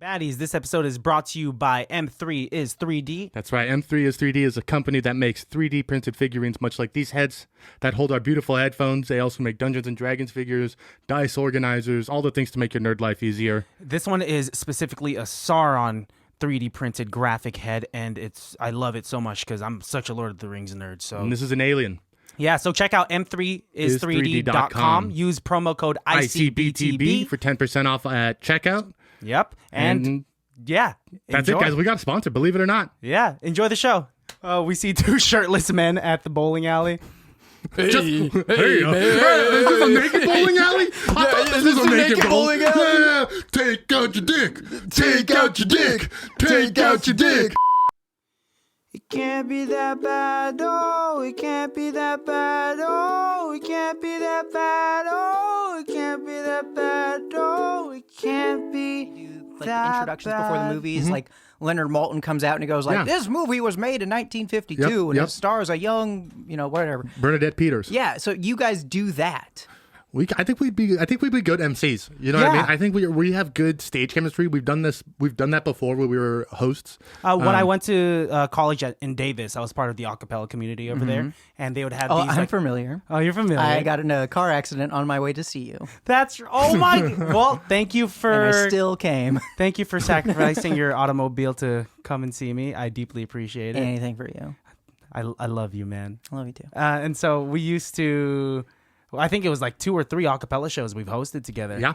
Baddies, this episode is brought to you by M3 is 3D. That's right. M3 is 3D is a company that makes 3D printed figurines, much like these heads that hold our beautiful headphones. They also make Dungeons and Dragons figures, dice organizers, all the things to make your nerd life easier. This one is specifically a Sauron 3D printed graphic head, and I love it so much because I'm such a Lord of the Rings nerd. So And this is an alien. yeah, so check out m3is3d.com. Use promo code ICBTB for 10% off at checkout. Yep. And yeah. That's enjoy. it, guys. We got a sponsor, believe it or not. Yeah. Enjoy the show. We see two shirtless men at the bowling alley. Hey, is this a naked bowling alley? I thought this was a naked bowling alley. Yeah. Take out your dick. Take out your dick. Take out your dick. It can't be that bad, oh, it can't be that bad, oh, it can't be that bad, oh, it can't be that bad, oh, it can't be like that introductions bad. before the movies, like Leonard Maltin comes out and he goes like, this movie was made in 1952 and it stars a young, whatever. Bernadette Peters. Yeah, so you guys do that. I think we'd be good MCs. You know what I mean? I think we have good stage chemistry. We've done that before when we were hosts. When I went to college in Davis, I was part of the a cappella community over there, and they would have these. I'm familiar. Oh, you're familiar. I got in a car accident on my way to see you. Well, thank you for. And I still came. Thank you for sacrificing your automobile to come and see me. I deeply appreciate it. Anything for you. I love you, man. I love you too. And so we used to. I think it was like 2 or 3 a cappella shows we've hosted together. Yeah.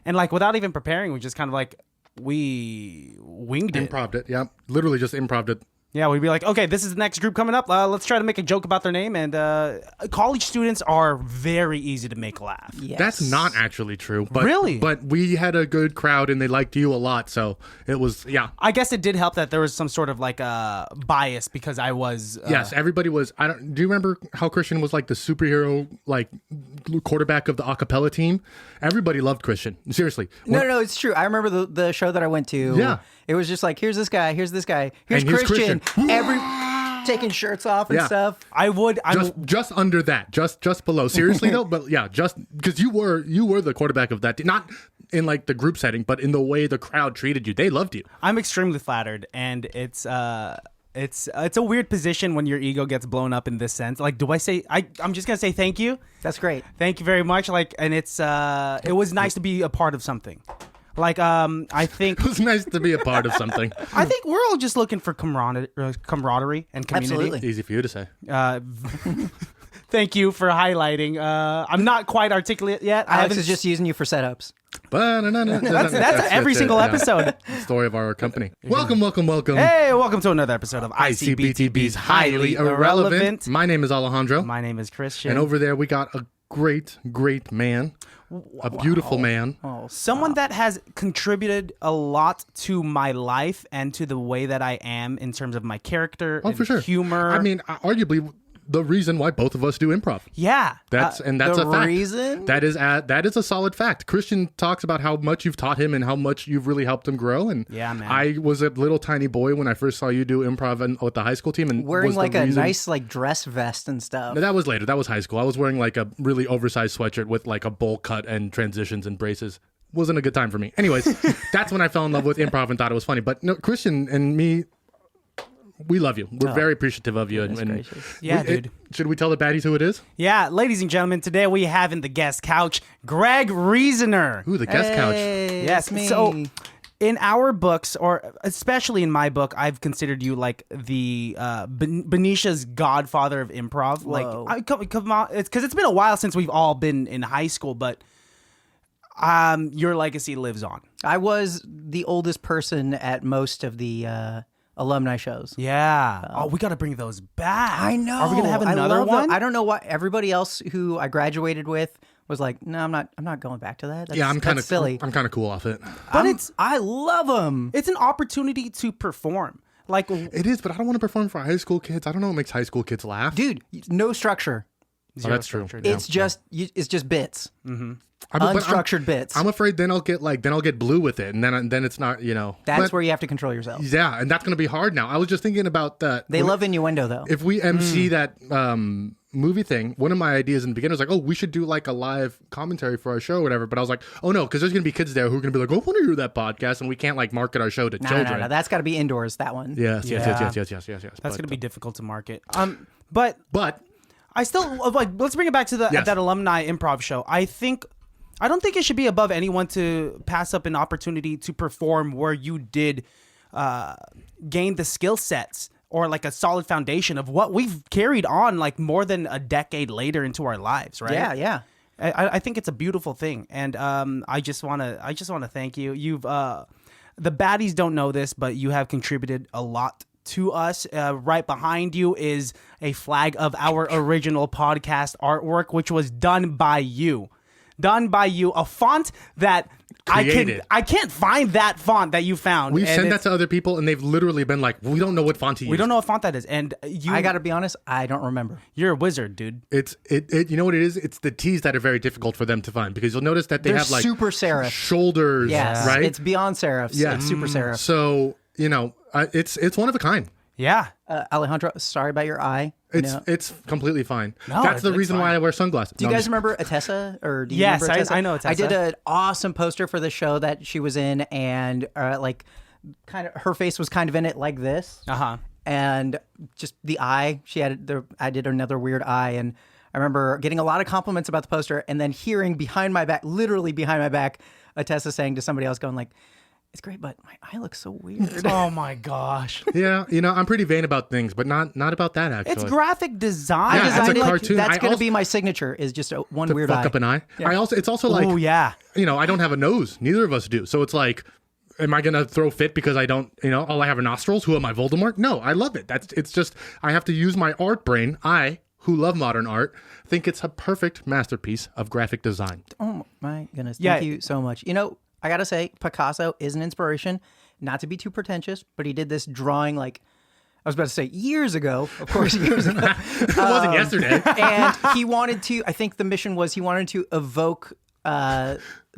And like without even preparing, we just kind of like we winged it. Improv'd it. Yeah, literally just improv'd it. Yeah, we'd be like, okay, this is the next group coming up. Let's try to make a joke about their name. And college students are very easy to make laugh. Yes. That's not actually true. But, Really? But we had a good crowd and they liked you a lot. So it was, yeah. I guess it did help that there was some sort of like bias because I was. Yes, everybody was. Do you remember how Christian was like the superhero, like quarterback of the a cappella team? Everybody loved Christian. Seriously. No, it's true. I remember the show that I went to. Yeah. It was just like, here's this guy, here's this guy, here's And here's Christian. Taking shirts off and stuff. Just under that, just below. Seriously though, but yeah, just because you were the quarterback of that team, not in like the group setting, but in the way the crowd treated you. They loved you. I'm extremely flattered, and it's a weird position when your ego gets blown up in this sense. Like, do I say I'm just gonna say thank you? That's great. Thank you very much. Like, and it was nice to be a part of something. Like, I think It was nice to be a part of something. I think we're all just looking for camaraderie and community. Absolutely. Easy for you to say. Thank you for highlighting. I'm not quite articulate yet. Alex is just using you for setups. That's every single episode. The story of our company. Welcome. Hey, welcome to another episode of ICBTB's Highly Irrelevant. My name is Alejandro. My name is Christian. And over there we got a great man. A beautiful man. Someone that has contributed a lot to my life and to the way that I am in terms of my character and for sure. humor. I mean, arguably the reason why both of us do improv. Yeah. That's a fact. Reason? That is a solid fact. Christian talks about how much you've taught him and how much you've really helped him grow. And yeah, man. I was a little tiny boy when I first saw you do improv with the high school team, and wearing like a nice like dress vest and stuff. No, that was later. That was high school. I was wearing like a really oversized sweatshirt with like a bowl cut and transitions and braces. Wasn't a good time for me. Anyways, that's when I fell in love with improv and thought it was funny. But no, Christian and me, we love you. We're very appreciative of you. Yeah, dude. Should we tell the baddies who it is? Yeah, ladies and gentlemen, today we have in the guest couch, Greg Reasoner. Ooh, the guest couch. Yes, me. So in our books, or especially in my book, I've considered you like the Benicia's godfather of improv. Whoa. Like, come on, it's because it's been a while since we've all been in high school, but your legacy lives on. I was the oldest person at most of the alumni shows. Yeah. We got to bring those back. I know. Are we gonna have another one? I don't know why everybody else who I graduated with was like, no, I'm not going back to that. I'm kind of silly. I'm kind of cool off it. But I love them. It's an opportunity to perform. Like it is, but I don't want to perform for high school kids. I don't know what makes high school kids laugh. Dude, no structure. Oh, that's true. structure. It's just bits. Mm-hmm. unstructured bits. I'm afraid then I'll get blue with it, and then it's not, That's where you have to control yourself. Yeah, and that's going to be hard now. I was just thinking about that. They love innuendo, though. If we MC that movie thing, one of my ideas in the beginning was like, oh, we should do like a live commentary for our show or whatever. But I was like, oh no, because there's going to be kids there who are going to be like, oh, I want to hear that podcast, and we can't like market our show to children. No, that's got to be indoors. That one. Yes. That's going to be difficult to market. But I still like. Let's bring it back to that alumni improv show. I don't think it should be above anyone to pass up an opportunity to perform where you did gain the skill sets or like a solid foundation of what we've carried on like more than a decade later into our lives, right? Yeah. I think it's a beautiful thing, and I just want to thank you. You've the baddies don't know this, but you have contributed a lot to us. Right behind you is a flag of our original podcast artwork, which was done by you. A font that Created. I can't find that font that you found. We've sent that to other people, and they've literally been like, we don't know what font to use. We don't know what font that is, and I gotta be honest, I don't remember. You're a wizard, dude. It's you know what it is? It's the T's that are very difficult for them to find, because you'll notice that They're have like super serif shoulders, right? It's beyond serifs. Yeah. It's super serif. So it's one of a kind. Yeah. Alejandro, sorry about your eye. It's completely fine. No, that's the reason why I wear sunglasses. Do you guys remember Atessa? Or do you Yes, remember Atessa? I know Atessa. I did an awesome poster for the show that she was in, and kind of her face was kind of in it like this. And just the eye, I did another weird eye, and I remember getting a lot of compliments about the poster, and then hearing behind my back, literally behind my back, Atessa saying to somebody else, going like, "It's great, but my eye looks so weird." Oh my gosh. Yeah, I'm pretty vain about things, but not about that actually. It's graphic design. Yeah, it's a cartoon. That's going to be my signature, is just one weird fuck eye. up an eye. Yeah. It's also like, oh yeah. I don't have a nose. Neither of us do. So it's like, am I gonna throw fit because I don't? All I have are nostrils. Who am I, Voldemort? No, I love it. It's just I have to use my art brain. I, who love modern art, think it's a perfect masterpiece of graphic design. Oh my goodness! Thank you so much. I gotta say, Picasso is an inspiration. Not to be too pretentious, but he did this drawing like, I was about to say years ago, of course, years ago. It wasn't yesterday. And he wanted to, I think the mission was he wanted to evoke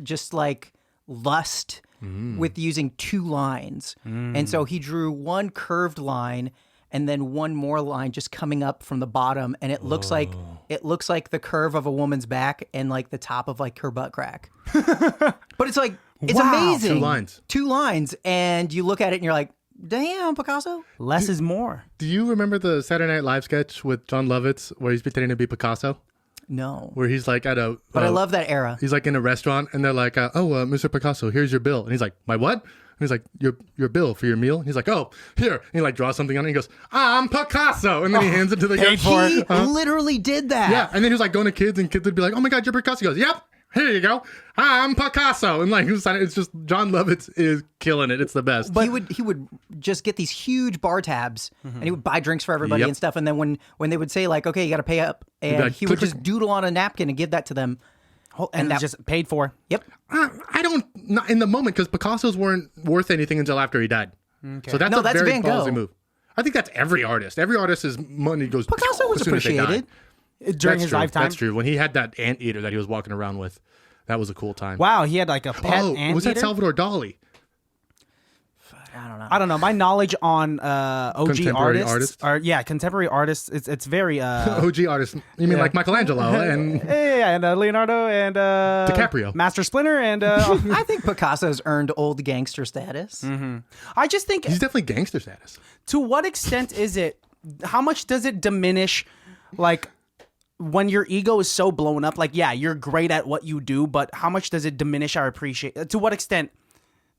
just like lust with using two lines. And so he drew one curved line and then one more line just coming up from the bottom, and it looks like the curve of a woman's back and like the top of like her butt crack. But it's like, it's amazing. Two lines. And you look at it and you're like, damn, Picasso. Less is more. Do you remember the Saturday Night Live sketch with John Lovitz where he's pretending to be Picasso? No. Where he's like at a... But I love that era. He's like in a restaurant and they're like, Mr. Picasso, here's your bill. And he's like, my what? And he's like, your bill for your meal. And he's like, oh, here. And he like draws something on it and he goes, I'm Picasso. And then he hands it to the guy. He literally did that. Yeah. And then he was like going to kids and kids would be like, oh my God, you're Picasso. He goes, yep. Here you go. I'm Picasso. And like, it's just, John Lovitz is killing it. It's the best. But he would just get these huge bar tabs and he would buy drinks for everybody and stuff. And then when they would say like, okay, you got to pay up, and like, he would just doodle on a napkin and give that to them. And that just paid for. Yep. Not in the moment, because Picasso's weren't worth anything until after he died. Okay. So that's a very ballsy move. I think that's every artist. Every artist's money goes. Picasso was appreciated. During his lifetime. That's true. When he had that anteater that he was walking around with, that was a cool time. Wow, he had like a pet anteater? Was that Salvador Dali? I don't know. My knowledge on OG contemporary artists. Contemporary artists. It's very OG artists. You mean like Michelangelo and and Leonardo and DiCaprio, Master Splinter, and I think Picasso's earned old gangster status. I just think he's definitely gangster status. To what extent is it? How much does it diminish? Like, when your ego is so blown up, like, yeah, you're great at what you do, but how much does it diminish our appreciation? To what extent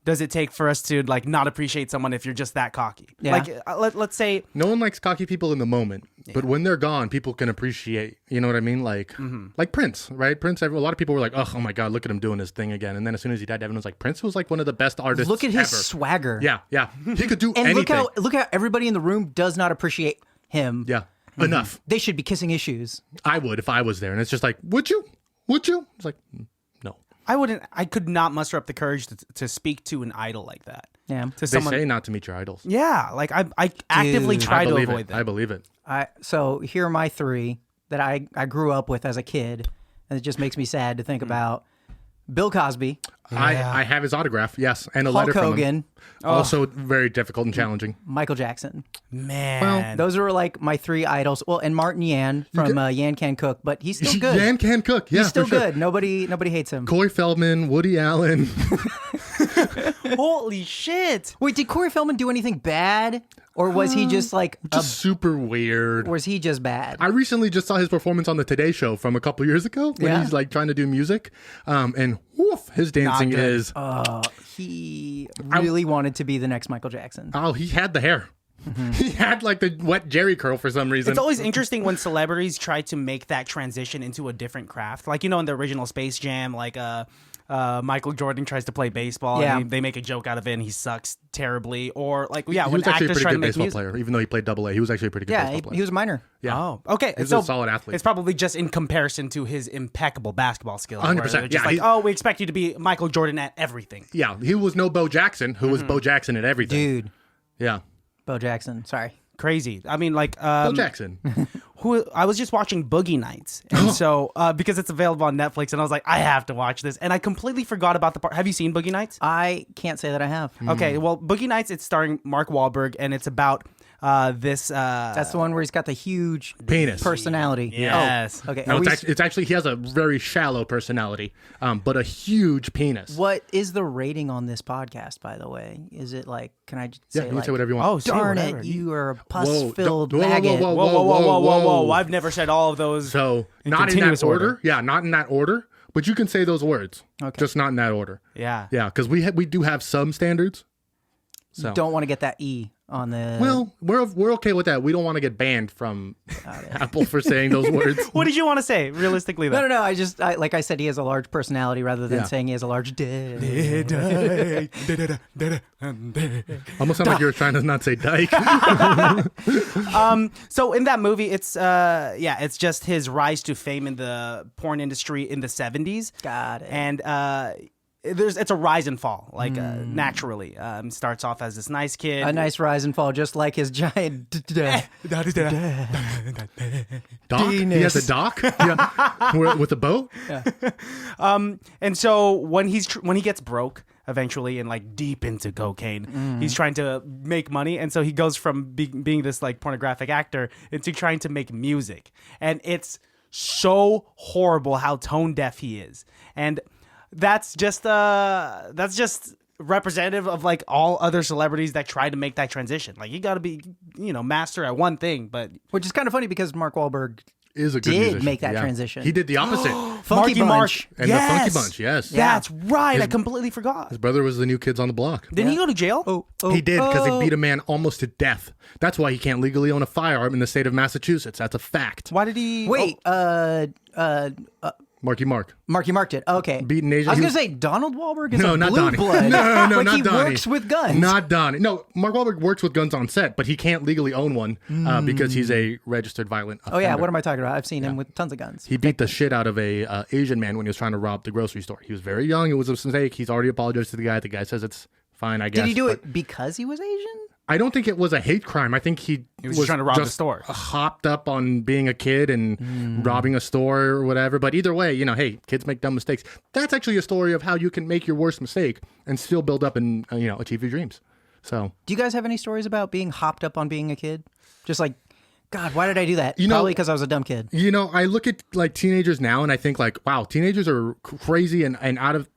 does it take for us to like not appreciate someone if you're just that cocky? Yeah. Like, let's say no one likes cocky people in the moment, but when they're gone, people can appreciate. You know what I mean? Like, like Prince, right? Prince. A lot of people were like, "Oh my God, look at him doing his thing again." And then as soon as he died, everyone was like, "Prince was like one of the best artists." Look at his ever. swagger. Yeah, he could do and anything. look how everybody in the room does not appreciate him. Yeah. Enough. They should be kissing his shoes. I would if I was there. And it's just like, would you? It's like, no. I wouldn't. I could not muster up the courage to speak to an idol like that. Yeah. To someone, they say not to meet your idols. Yeah. Like I actively try to avoid that. I believe it. So here are my three that I grew up with as a kid. And it just makes me sad to think about. Bill Cosby. I have his autograph, yes, and a Hulk letter from Hogan. him. Also very difficult and challenging. Michael Jackson. Man. Those are like my 3 idols. Well, and Martin Yan from Yan Can Cook, but he's still good. Yan Can Cook, yeah, he's still for sure. good. Nobody hates him. Corey Feldman, Woody Allen. Holy shit. Wait, did Corey Feldman do anything bad? Or was he just like Just super weird. or was he just bad? I recently just saw his performance on the Today Show from a couple years ago when Yeah. he's like trying to do music. And woof, his dancing good. is... He really wanted to be the next Michael Jackson. Oh, he had the hair. He had like the wet Jerry curl for some reason. It's always interesting when celebrities try to make that transition into a different craft. Like, in the original Space Jam, like Michael Jordan tries to play baseball Yeah. and they make a joke out of it and he sucks terribly. Or like, he when was actually a actors pretty try to good make baseball music. player, even though he played Double-A. He was actually a pretty good Yeah, baseball player. he was a minor. Yeah. Oh, okay. He was a solid athlete. It's probably just in comparison to his impeccable basketball skills. 100%. where they're just Yeah, like, we expect you to be Michael Jordan at everything. Yeah, he was no Bo Jackson, who was Bo Jackson at everything. Dude, Yeah. Bo Jackson. Sorry. Crazy. I mean, like, Bo Jackson. who I was just watching Boogie Nights, and so because it's available on Netflix, and I was like, I have to watch this, and I completely forgot about the part. Have you seen Boogie Nights? I can't say that I have. Okay, well, Boogie Nights, it's starring Mark Wahlberg, and it's about this. That's the one where he's got the huge Penis. personality. Yes. Oh, okay. No, Are we- it's actually he has a very shallow personality, but a huge penis. what is the rating on this podcast, by the way? Is it like, can I just Yeah, say you can like, say whatever you want. Oh, say darn whatever. it, you are a Whoa, pus-filled don't- whoa, whoa, maggot. whoa, Whoa! I've never said all of those. So not in continuous that order. order. Yeah, not in that order. But you can say those words. Okay. Just not in that order. Yeah. Yeah, because we do have some standards. So Don't want to get that E on the... well, we're okay with that. We don't want to get banned from Apple for saying those words. What did you want to say, realistically, though? No. Like I said, he has a large personality rather than Yeah. saying he has a large dick. Almost sound like you were trying to not say dyke. So in that movie, it's just his rise to fame in the porn industry in the 70s. Got it. And it's a rise and fall, like naturally. Starts off as this nice kid. A nice rise and fall, just like his giant... Doc? He has a dock? Yeah. With a boat? And so when he gets broke eventually and like deep into cocaine, he's trying to make money, and so he goes from being this like pornographic actor into trying to make music, and it's so horrible how tone deaf he is, and that's just representative of like all other celebrities that try to make that transition. Like, you got to be master at one thing, but Which is kind of funny because Mark Wahlberg Is a good did musician. make that Yeah. transition. He did the opposite. Funky Marky Mark Bunch. And the Funky Bunch, yes. That's right. I completely forgot. His brother was the New Kids on the Block. Didn't he go to jail? He did because he beat a man almost to death. That's why he can't legally own a firearm in the state of Massachusetts. That's a fact. Why did he? Wait, Marky Mark. Marky Mark did. Okay. Beaten Asian- I was he going to was- say Donald Wahlberg is No, a not blue Donnie. blood. No, like not he Donnie. works with guns. Not Donnie. No, Mark Wahlberg works with guns on set, but he can't legally own one because he's a registered violent offender. Oh yeah, what am I talking about? I've seen him with tons of guns. He beat the shit out of a Asian man when he was trying to rob the grocery store. He was very young. It was a mistake. He's already apologized to the guy. The guy says it's fine, I guess. Did he do but it because he was Asian? I don't think it was a hate crime. I think he was just trying to rob the store. Hopped up on being a kid and robbing a store or whatever. But either way, hey, kids make dumb mistakes. That's actually a story of how you can make your worst mistake and still build up and achieve your dreams. So, Do you guys have any stories about being hopped up on being a kid? Just like, God, why did I do that? Probably because I was a dumb kid. I look at like teenagers now and I think like, wow, teenagers are crazy and out of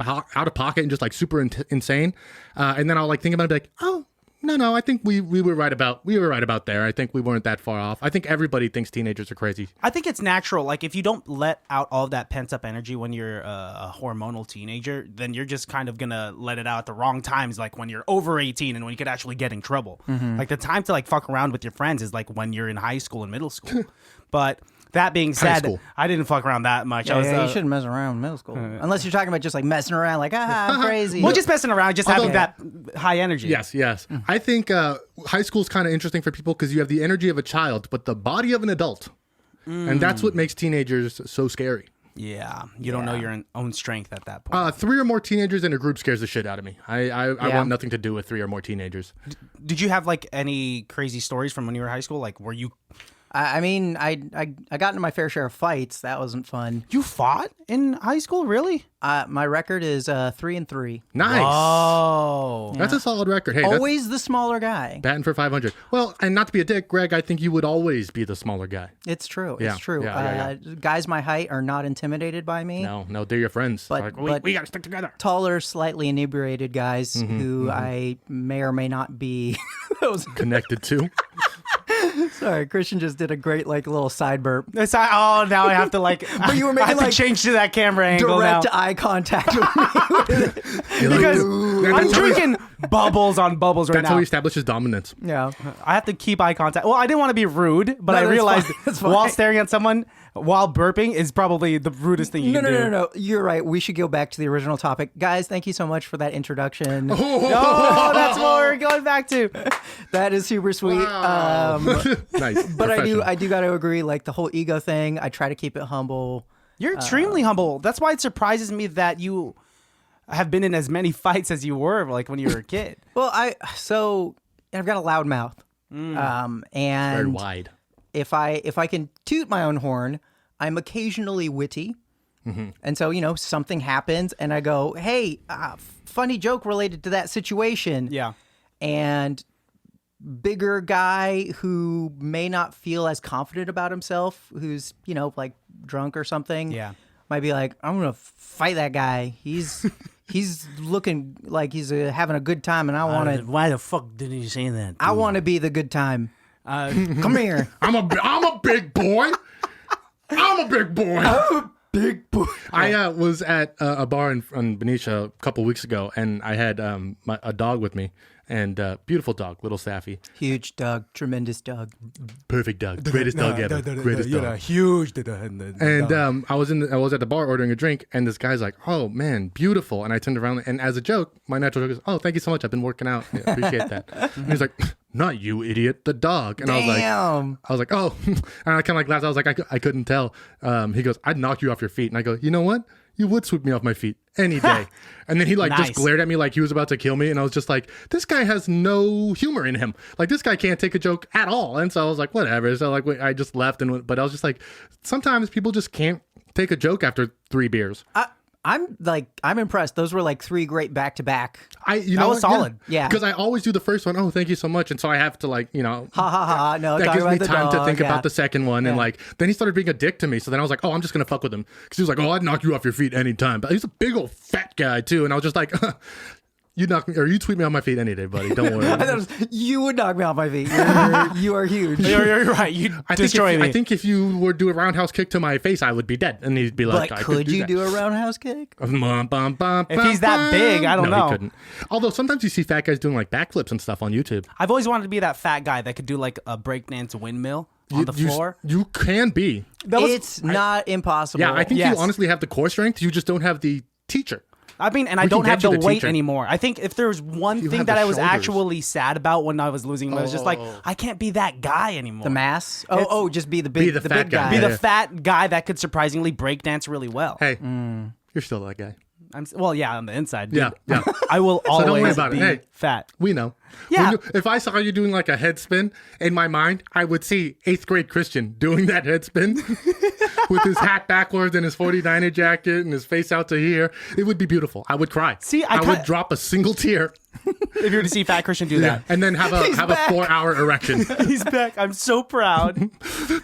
pocket and just like super insane. And then I'll like think about it and be like, oh. No, I think we were right about there. I think we weren't that far off. I think everybody thinks teenagers are crazy. I think it's natural. Like, if you don't let out all of that pent up energy when you're a hormonal teenager, then you're just kind of gonna let it out at the wrong times, like when you're over 18 and when you could actually get in trouble. Like, the time to like fuck around with your friends is like when you're in high school and middle school. But that being said, school. I didn't fuck around that much. Yeah, I was, you shouldn't mess around in middle school. Unless you're talking about just like messing around, like, I'm crazy. well, just messing around, just having that high energy. Yes. I think high school is kind of interesting for people because you have the energy of a child, but the body of an adult. And that's what makes teenagers so scary. Yeah, you don't know your own strength at that point. 3 or more teenagers in a group scares the shit out of me. I want nothing to do with 3 or more teenagers. Did you have like any crazy stories from when you were in high school? Like, were you I mean, I got into my fair share of fights. That wasn't fun. You fought in high school, really? My record is 3-3. Nice. Oh, That's a solid record. Hey, Always the smaller guy. batting for 500. Well, and not to be a dick, Greg, I think you would always be the smaller guy. It's true. Yeah, It's true. yeah. Guys my height are not intimidated by me. No, they're your friends. But- Like, we got to stick together. Taller, slightly inebriated guys who I may or may not be. Connected to. Sorry, Christian just did a great little side burp. now I have to But you were I making have to change to that camera angle now. Direct eye contact with me. Because I'm drinking bubbles on bubbles right That's how now. he establishes dominance. Yeah. I have to keep eye contact. Well, I didn't want to be rude, but No, I that's realized fine. That's fine. while staring at someone while burping is probably the rudest thing you can do. No. You're right. We should go back to the original topic. Guys, thank you so much for that introduction. Oh, that's what we're going back to. That is super sweet. Nice. But I do got to agree, the whole ego thing, I try to keep it humble. You're extremely humble. That's why it surprises me that you have been in as many fights as you were when you were a kid. Well, I've got a loud mouth. And Very wide. if I can toot my own horn, I'm occasionally witty. And so, something happens and I go, hey, funny joke related to that situation. Yeah. And bigger guy who may not feel as confident about himself, who's, drunk or something. Yeah. Might be like, I'm going to fight that guy. He's looking like he's having a good time and I want to. Why the fuck didn't you say that? I want to be the good time. Come here. I'm a big boy. I'm a big boy. Big boy. I was at a bar in Benicia a couple weeks ago, and I had a dog with me, and beautiful dog, little Saffy. Huge dog. Tremendous dog. Perfect dog. Greatest dog ever. Greatest dog. Huge. And I was at the bar ordering a drink, and this guy's like, "Oh man, beautiful!" And I turned around, and as a joke, my natural joke is, "Oh, thank you so much. I've been working out. Yeah, appreciate that." And he's like, "Not you, idiot, the dog." And Damn. I was like, "Oh," and I kind of laughed. I was like, I couldn't tell. He goes, "I'd knock you off your feet," and I go, "You know what? You would sweep me off my feet any day." And then he Nice. just glared at me like he was about to kill me. And I was just like, this guy has no humor in him. Like, this guy can't take a joke at all. And so I was like, whatever. So I just left. But I was just like, sometimes people just can't take a joke after 3 beers. I'm impressed. Those were 3 great back to back. That was solid. Yeah. Because I always do the first one. Oh, thank you so much. And so I have to Ha ha ha. No, that talk gives about me the time dog, to think yeah. about the second one. And then he started being a dick to me. So then I was like, oh, I'm just going to fuck with him. Because he was like, oh, I'd knock you off your feet anytime. But he's a big old fat guy too. And I was just like, you knock me, or you tweet me on my feet any day, buddy. Don't worry. I thought it was, you would knock me off my feet. You are huge. You're right. You destroy me. I think if you were to do a roundhouse kick to my face, I would be dead. And he'd be like, But I could you that. do a roundhouse kick? If he's that big, I don't know. He couldn't. Although sometimes you see fat guys doing backflips and stuff on YouTube. I've always wanted to be that fat guy that could do a breakdance windmill on the floor. You can be. It's not impossible. Yeah, I think Yes. you honestly have the core strength. You just don't have the teacher. I mean, and I We can don't have get you the the weight teacher. anymore. I think if there was one You thing have that the I was shoulders. actually sad about when I was losing, I was just like, I can't be that guy anymore. The mass? Just be the big, Be the fat big guy. Be guy. the fat guy that could surprisingly break dance really well. Hey, you're still that guy. On the inside. Dude. Yeah. I will don't worry always about it. be Hey. fat. We know. Yeah. If I saw you doing a head spin, in my mind, I would see 8th grade Christian doing that head spin with his hat backwards and his 49er jacket and his face out to here. It would be beautiful. I would cry. See, I would drop a single tear. If you were to see Fat Christian do that. And then have a 4-hour erection. He's back. I'm so proud.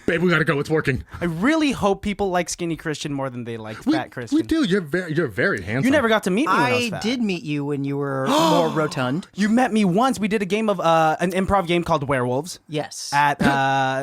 Babe, we gotta go. It's working. I really hope people like Skinny Christian more than they like Fat Christian. We do. You're very handsome. You never got to meet me when I was I fat. did meet you when you were more rotund. You met me once. We did a game of an improv game called Werewolves Yes. at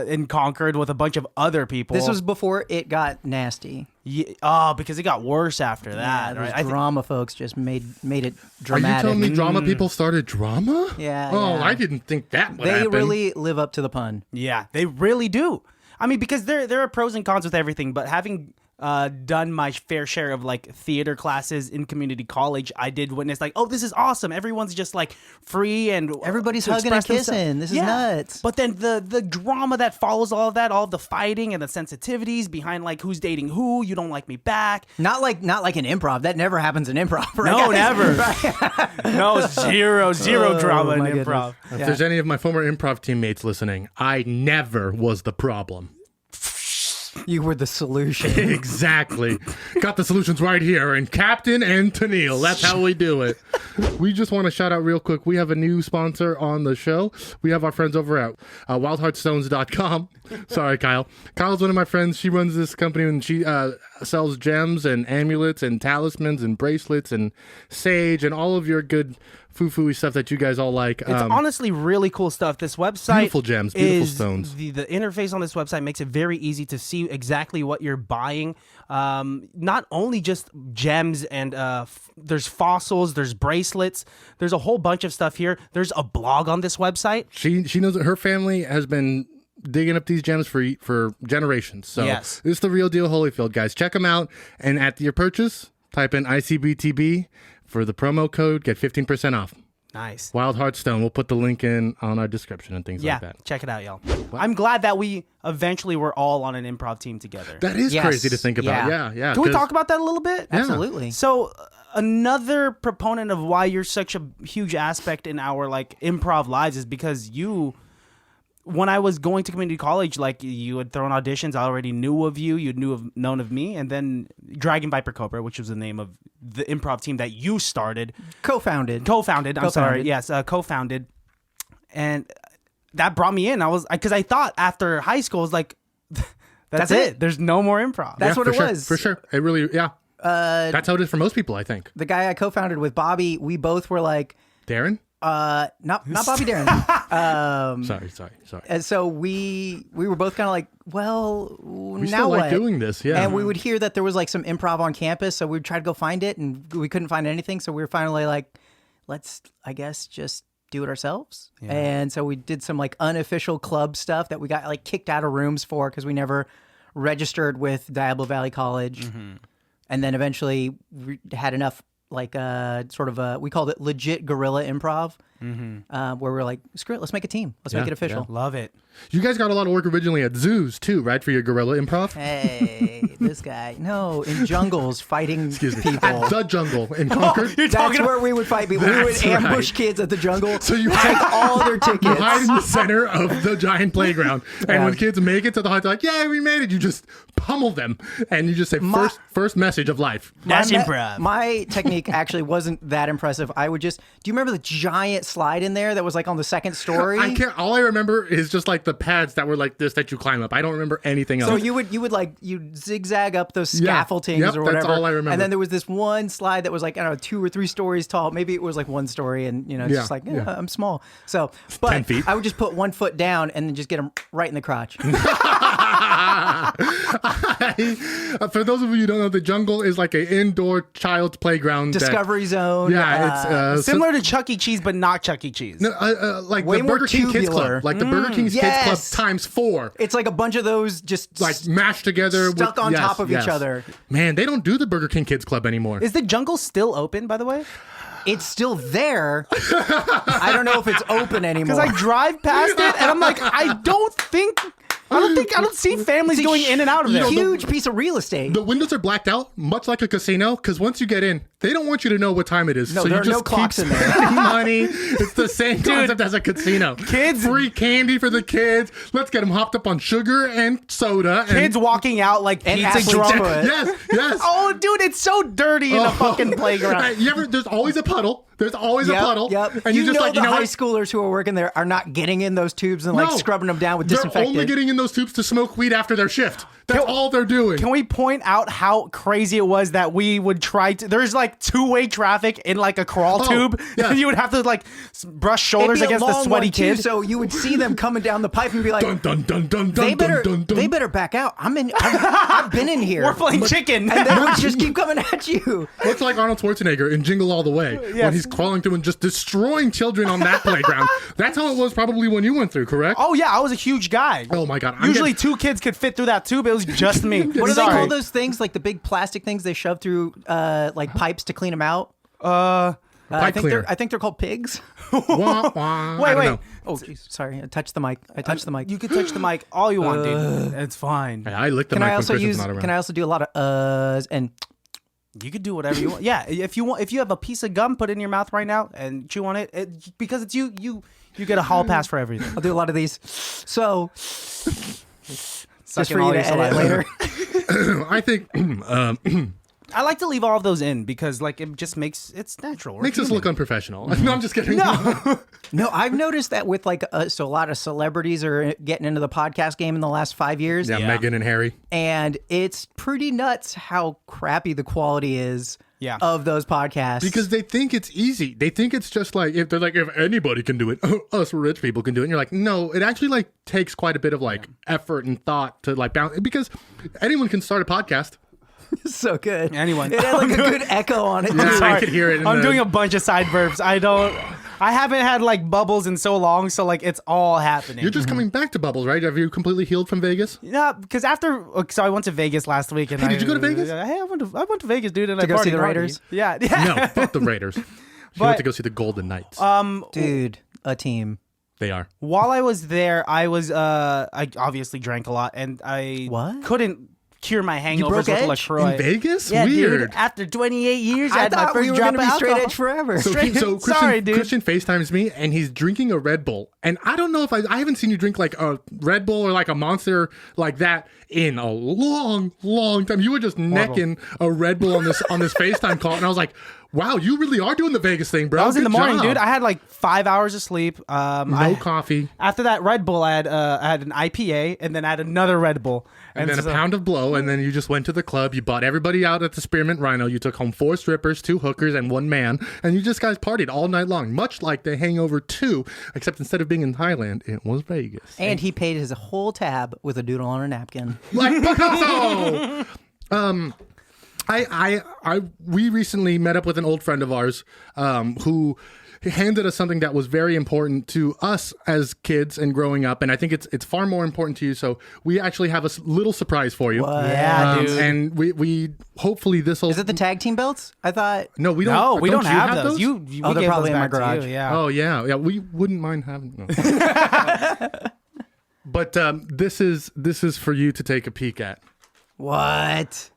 in Concord with a bunch of other people. This was before it got nasty. Because it got worse after that. Those Right? drama folks just made it Are dramatic. you telling me drama people started drama? Yeah, Oh, yeah. I didn't think that would They happen. really live up to the pun. Yeah, they really do. I mean, because there are pros and cons with everything, but having done my fair share of like theater classes in community college, I did witness like, oh, this is awesome. Everyone's just like free and everybody's to hugging and express kissing. themselves. This is nuts. But then the drama that follows all of that, all of the fighting and the sensitivities behind like who's dating who, you don't like me back. Not like an improv. That never happens in improv. Right, No, guys? never. No, zero drama in my improv. goodness. If there's any of my former improv teammates listening, I never was the problem. You were the solution. Exactly. Got the solutions right here in Captain and Tennille. That's how we do it. We just want to shout out real quick. We have a new sponsor on the show. We have our friends over at wildheartstones.com. Sorry, Kyle. Kyle's one of my friends. She runs this company and she sells gems and amulets and talismans and bracelets and sage and all of your good foo-foo-y stuff that you guys all like. It's honestly really cool stuff. This website, beautiful gems, beautiful stones. The interface on this website makes it very easy to see exactly what you're buying. Not only just gems and there's fossils, there's bracelets, there's a whole bunch of stuff here. There's a blog on this website. She knows that her family has been digging up these gems for generations. So Yes. It's the real deal Holyfield, guys. Check them out. And at your purchase, type in ICBTB for the promo code. Get 15% off. Nice. Wild Heartstone. We'll put the link in on our description and things like that. Check it out, y'all. I'm glad that we eventually were all on an improv team together. That is Yes. crazy to think about. Yeah. Can we 'cause- talk about that a little bit? Absolutely. So another proponent of why you're such a huge aspect in our like improv lives is because you, when I was going to community college, like you had thrown auditions, I already knew of you, known of me, and then Dragon Viper Cobra, which was the name of the improv team that you started. Co-founded. I'm sorry. Yes, co-founded. And that brought me in. Because I thought after high school, I was like, that's it. There's no more improv. That's what for it sure, was. For sure. It really, that's how it is for most people, I think. The guy I co-founded with, Bobby, we both were like, Darren? not Bobby Darren. Sorry. And so we were both kind of like, well, We now still what? like doing this, yeah. And we would hear that there was like some improv on campus, so we'd try to go find it, and we couldn't find anything. So we were finally like, let's, I guess, just do it ourselves. Yeah. And so we did some like unofficial club stuff that we got like kicked out of rooms for because we never registered with Diablo Valley College. Mm-hmm. And then eventually we had enough like sort of we called it legit guerrilla improv, where we're like, screw it, let's make a team. Let's make it official. Yeah. Love it. You guys got a lot of work originally at zoos too, right? For your guerrilla improv? Hey, this guy. No, in jungles fighting people. At the jungle in Concord? That's where we would fight people. We would That's ambush right. kids at the jungle. So you take all their tickets. You hide in the center of the giant playground. And when kids make it to the hut, they're like, yay, we made it. You just pummel them. And you just say, first message of life. That's improv. My technique actually wasn't that impressive. I would just, do you remember the giant slide in there that was like on the second story? I can't, all I remember is just like the pads that were like this that you climb up. I don't remember anything else. So you would like, you'd zigzag up those scaffoldings or whatever. That's all I remember. And then there was this one slide that was like, I don't know, 2 or 3 stories tall. Maybe it was like 1 story and, it's just like, I'm small. So, but 10 feet. I would just put 1 foot down and then just get them right in the crotch. For those of you who don't know, the jungle is like an indoor child's playground. Discovery zone. Yeah, it's similar to Chuck E. Cheese, but not Chuck E. Cheese. No, like Way the more Burger King Kids tubular. Club. Like the Burger King Kids Club times 4. It's like a bunch of those just Like mashed together. stuck on top of each other. Man, they don't do the Burger King Kids Club anymore. Is the jungle still open, by the way? It's still there. I don't know if it's open anymore. Because I drive past it and I'm like, I don't see families going in and out of It's there. a huge piece of real estate. The windows are blacked out, much like a casino, because once you get in, they don't want you to know what time it is. No, so there you are just no clocks keep in there. spending money. It's the same concept as a casino. Kids- Free candy for the kids. Let's get them hopped up on sugar and soda. Kids walking out like And pizza athlete's drunk. foot. Yes. Oh, dude, it's so dirty in a fucking playground. There's always a puddle. There's always a puddle. Yep. And you just know like, the you know high what? schoolers who are working there are not getting in those tubes and like No. scrubbing them down with They're disinfectant. only getting in those tubes to smoke weed after their shift. That's all they're doing. Can we point out how crazy it was that we would try to... There's like 2-way traffic in like a crawl tube. yes. And you would have to like brush It'd shoulders be a against the long sweaty one, too, kid. so you would see them coming down the pipe and be like, Dun, dun, dun, dun, they dun, better, dun, dun. they better back out. I've been in here. We're playing chicken. And they would just keep coming at you. Looks like Arnold Schwarzenegger in Jingle All the Way when he's just crawling through and just destroying children on that playground. That's how it was probably when you went through, correct? Oh yeah, I was a huge guy. Oh my God. Usually 2 kids could fit through that tube. It was just me. What do they call those things? Like the big plastic things they shove through like pipes to clean them out? I think they're called pigs. Wah, wah. Wait. Oh, geez. Sorry. I touched the mic. You can touch the mic all you want, dude. It's fine. Hey, I licked the mic when Christian's not around. Can I also do a lot of and? You could do whatever you want. Yeah, if you have a piece of gum, put it in your mouth right now and chew on it. Because it's you get a hall pass for everything. I'll do a lot of these. So, just for you to edit later. I think I like to leave all of those in because like it just makes it's natural. Makes us look unprofessional. No, I'm just kidding. No, I've noticed that with like so a lot of celebrities are getting into the podcast game in the last 5 years. Yeah, Meghan and Harry. And it's pretty nuts how crappy the quality is of those podcasts. Because they think it's easy. They think it's just like if anybody can do it, us rich people can do it. And you're like, no, it actually like takes quite a bit of like effort and thought to like balance because anyone can start a podcast. So good. Anyone. It had like a good echo on it. Yeah, I could hear it. I'm doing a bunch of side burps. I haven't had like bubbles in so long, so like it's all happening. You're just coming back to bubbles, right? Have you completely healed from Vegas? Yeah, because so I went to Vegas last week. And did you go to Vegas? Hey, I went to Vegas, dude, and to I go see the partied. Raiders. Yeah. No, fuck the Raiders. She went to go see the Golden Knights. Dude, a team. They are. While I was there, I obviously drank a lot, and I couldn't cure my hangovers with LaCroix. In Vegas? Yeah, weird. Dude, after 28 years, I had my thought first we were drop gonna of be straight alcohol. edge forever. So Sorry, dude. Christian FaceTimes me and he's drinking a Red Bull. And I don't know if I haven't seen you drink like a Red Bull or like a Monster like that in a long, long time. You were just necking a Red Bull on this FaceTime call. And I was like, wow, you really are doing the Vegas thing, bro. I was in the Good morning, job. dude. I had like 5 hours of sleep. No coffee. After that Red Bull, I had an IPA, and then I had another Red Bull. And then a pound of blow, and then you just went to the club. You bought everybody out at the Spearmint Rhino. You took home 4 strippers, 2 hookers, and 1 man. And you just guys partied all night long, much like The Hangover 2, except instead of being in Thailand, it was Vegas. And he paid his whole tab with a doodle on a napkin. Like Picasso! We recently met up with an old friend of ours who handed us something that was very important to us as kids and growing up, and I think it's far more important to you. So we actually have a little surprise for you. What? Yeah, dude. And we hopefully this will. Is it the tag team belts? I thought. No, we don't. No, we don't you have those. We they're gave probably those in my back to garage. you, yeah. Oh yeah. We wouldn't mind having. No. But this is for you to take a peek at. What?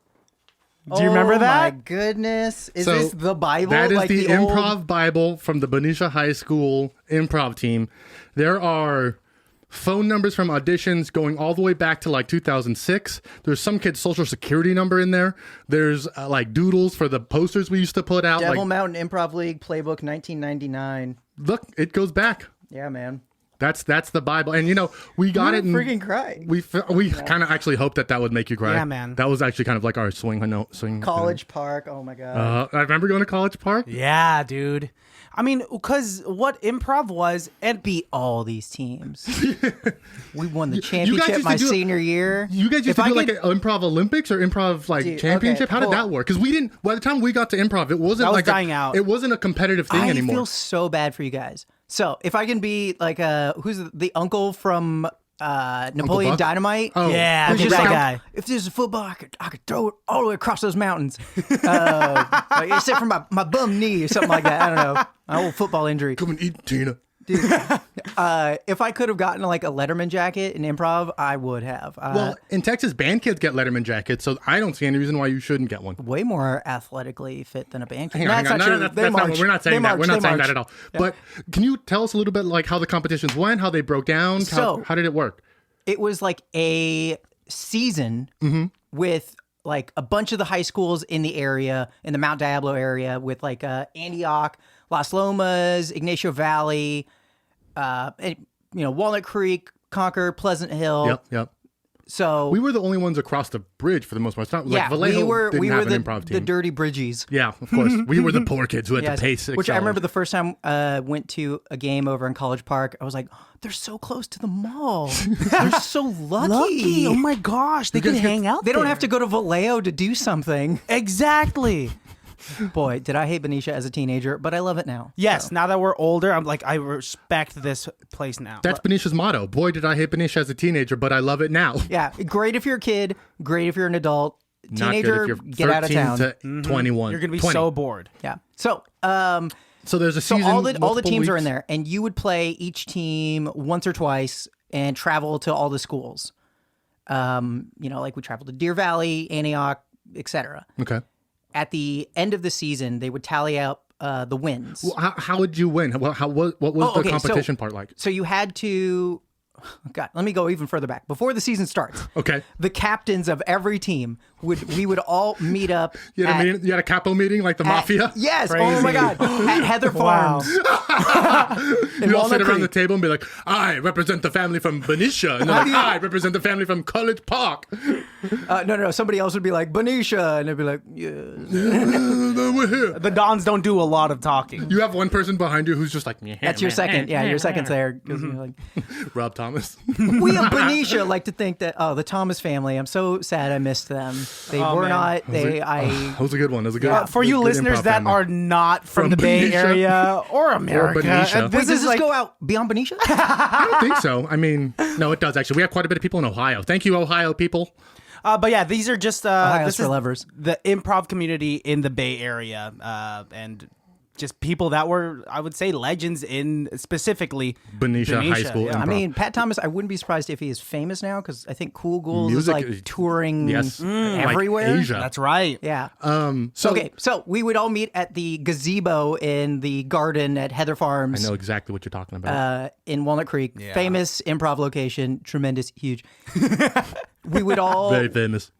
Do you remember that? Oh my goodness. Is this the Bible? That is like the old... Improv Bible from the Benicia High School improv team. There are phone numbers from auditions going all the way back to like 2006. There's some kid's social security number in there. There's like doodles for the posters we used to put out. Devil like, Mountain Improv League Playbook 1999. Look, it goes back. Yeah, man. That's the Bible, and we got it. And freaking crying. We kind of actually hoped that would make you cry. Yeah, man. That was actually kind of like our swing. College Park. Oh my god. I remember going to College Park. Yeah, dude. I mean, because what improv was, and beat all these teams. We won the championship my senior year. You guys used to do like an improv Olympics or improv championship. Okay, How did that work? Because we didn't. By the time we got to improv, it wasn't that was like dying out. It wasn't a competitive thing anymore. I feel so bad for you guys. So if I can be like who's the uncle from Napoleon Dynamite? Oh yeah, who's that guy. If there's a football, I could throw it all the way across those mountains. Like, except for my bum knee or something like that. I don't know. My old football injury. Come and eat, Tina. Dude, if I could have gotten like a Letterman jacket in improv, I would have. Well, in Texas, band kids get Letterman jackets, so I don't see any reason why you shouldn't get one. Way more athletically fit than a band kid. Hang on. We're not saying that. We're not saying that at all. Yeah. But can you tell us a little bit like how the competitions went, how they broke down? How did it work? It was like a season with like a bunch of the high schools in the area, in the Mount Diablo area, with like Antioch, Las Lomas, Ignacio Valley, Walnut Creek, Concord, Pleasant Hill. Yep. So we were the only ones across the bridge for the most part. It's not like Vallejo didn't have an improv team. The dirty bridgies. Yeah, of course. We were the poor kids who had to pay $6. Which I remember the first time I went to a game over in College Park. I was like, they're so close to the mall. They're so lucky. Oh my gosh, they can hang out. They don't have to go to Vallejo to do something. Exactly. Boy, did I hate Benicia as a teenager, but I love it now. Yes, So. now that we're older, I'm like, I respect this place now. That's Benicia's motto. Boy, did I hate Benicia as a teenager, but I love it now. Yeah, great if you're a kid, great if you're an adult. Not Teenager, good if you're get out of 13 town. to 21. You're gonna be 20. so bored. Yeah. So, So there's a so season. all the multiple teams are in weeks? there, and you would play each team once or twice and travel to all the schools. Like we traveled to Deer Valley, Antioch, etc. Okay. At the end of the season, they would tally up the wins. Well, how would you win? What was the competition part like? So you had to. God, let me go even further back. Before the season starts, Okay. the captains of every team we would all meet up. You had a capo meeting like the mafia? Yes. Crazy. Oh my God. At Heather Farms. You all sit around Creek. the table and be like, I represent the family from Benicia. And then I represent the family from College Park. No. Somebody else would be like, Benicia. And they'd be like, yeah. We're here. The Dons don't do a lot of talking. You have one person behind you who's just like, That's your second. Yeah, your second's there. 'Cause you're like, Rob Thomas. we of Benicia like to think that, the Thomas family, I'm so sad I missed them. They were man. not. That was a good one. That was a good For you good listeners improv that family. are not from the Benicia. Bay Area or America, Benicia. and Wait, this does is this like, go out beyond Benicia? I don't think so. I mean, no, it does actually. We have quite a bit of people in Ohio. Thank you, Ohio people. but yeah, these are just Ohio's this for is lovers. the improv community in the Bay Area, and just people that were, I would say, legends in specifically Benicia High School. yeah. Improv. I mean, Pat Thomas, I wouldn't be surprised if he is famous now because I think Cool Ghouls is Music like touring yes, everywhere. like Asia. That's right. Yeah. So So we would all meet at the gazebo in the garden at Heather I Farms know exactly what you're talking about. in Walnut Creek. Yeah. Famous improv location, tremendous, huge. we would all Very famous.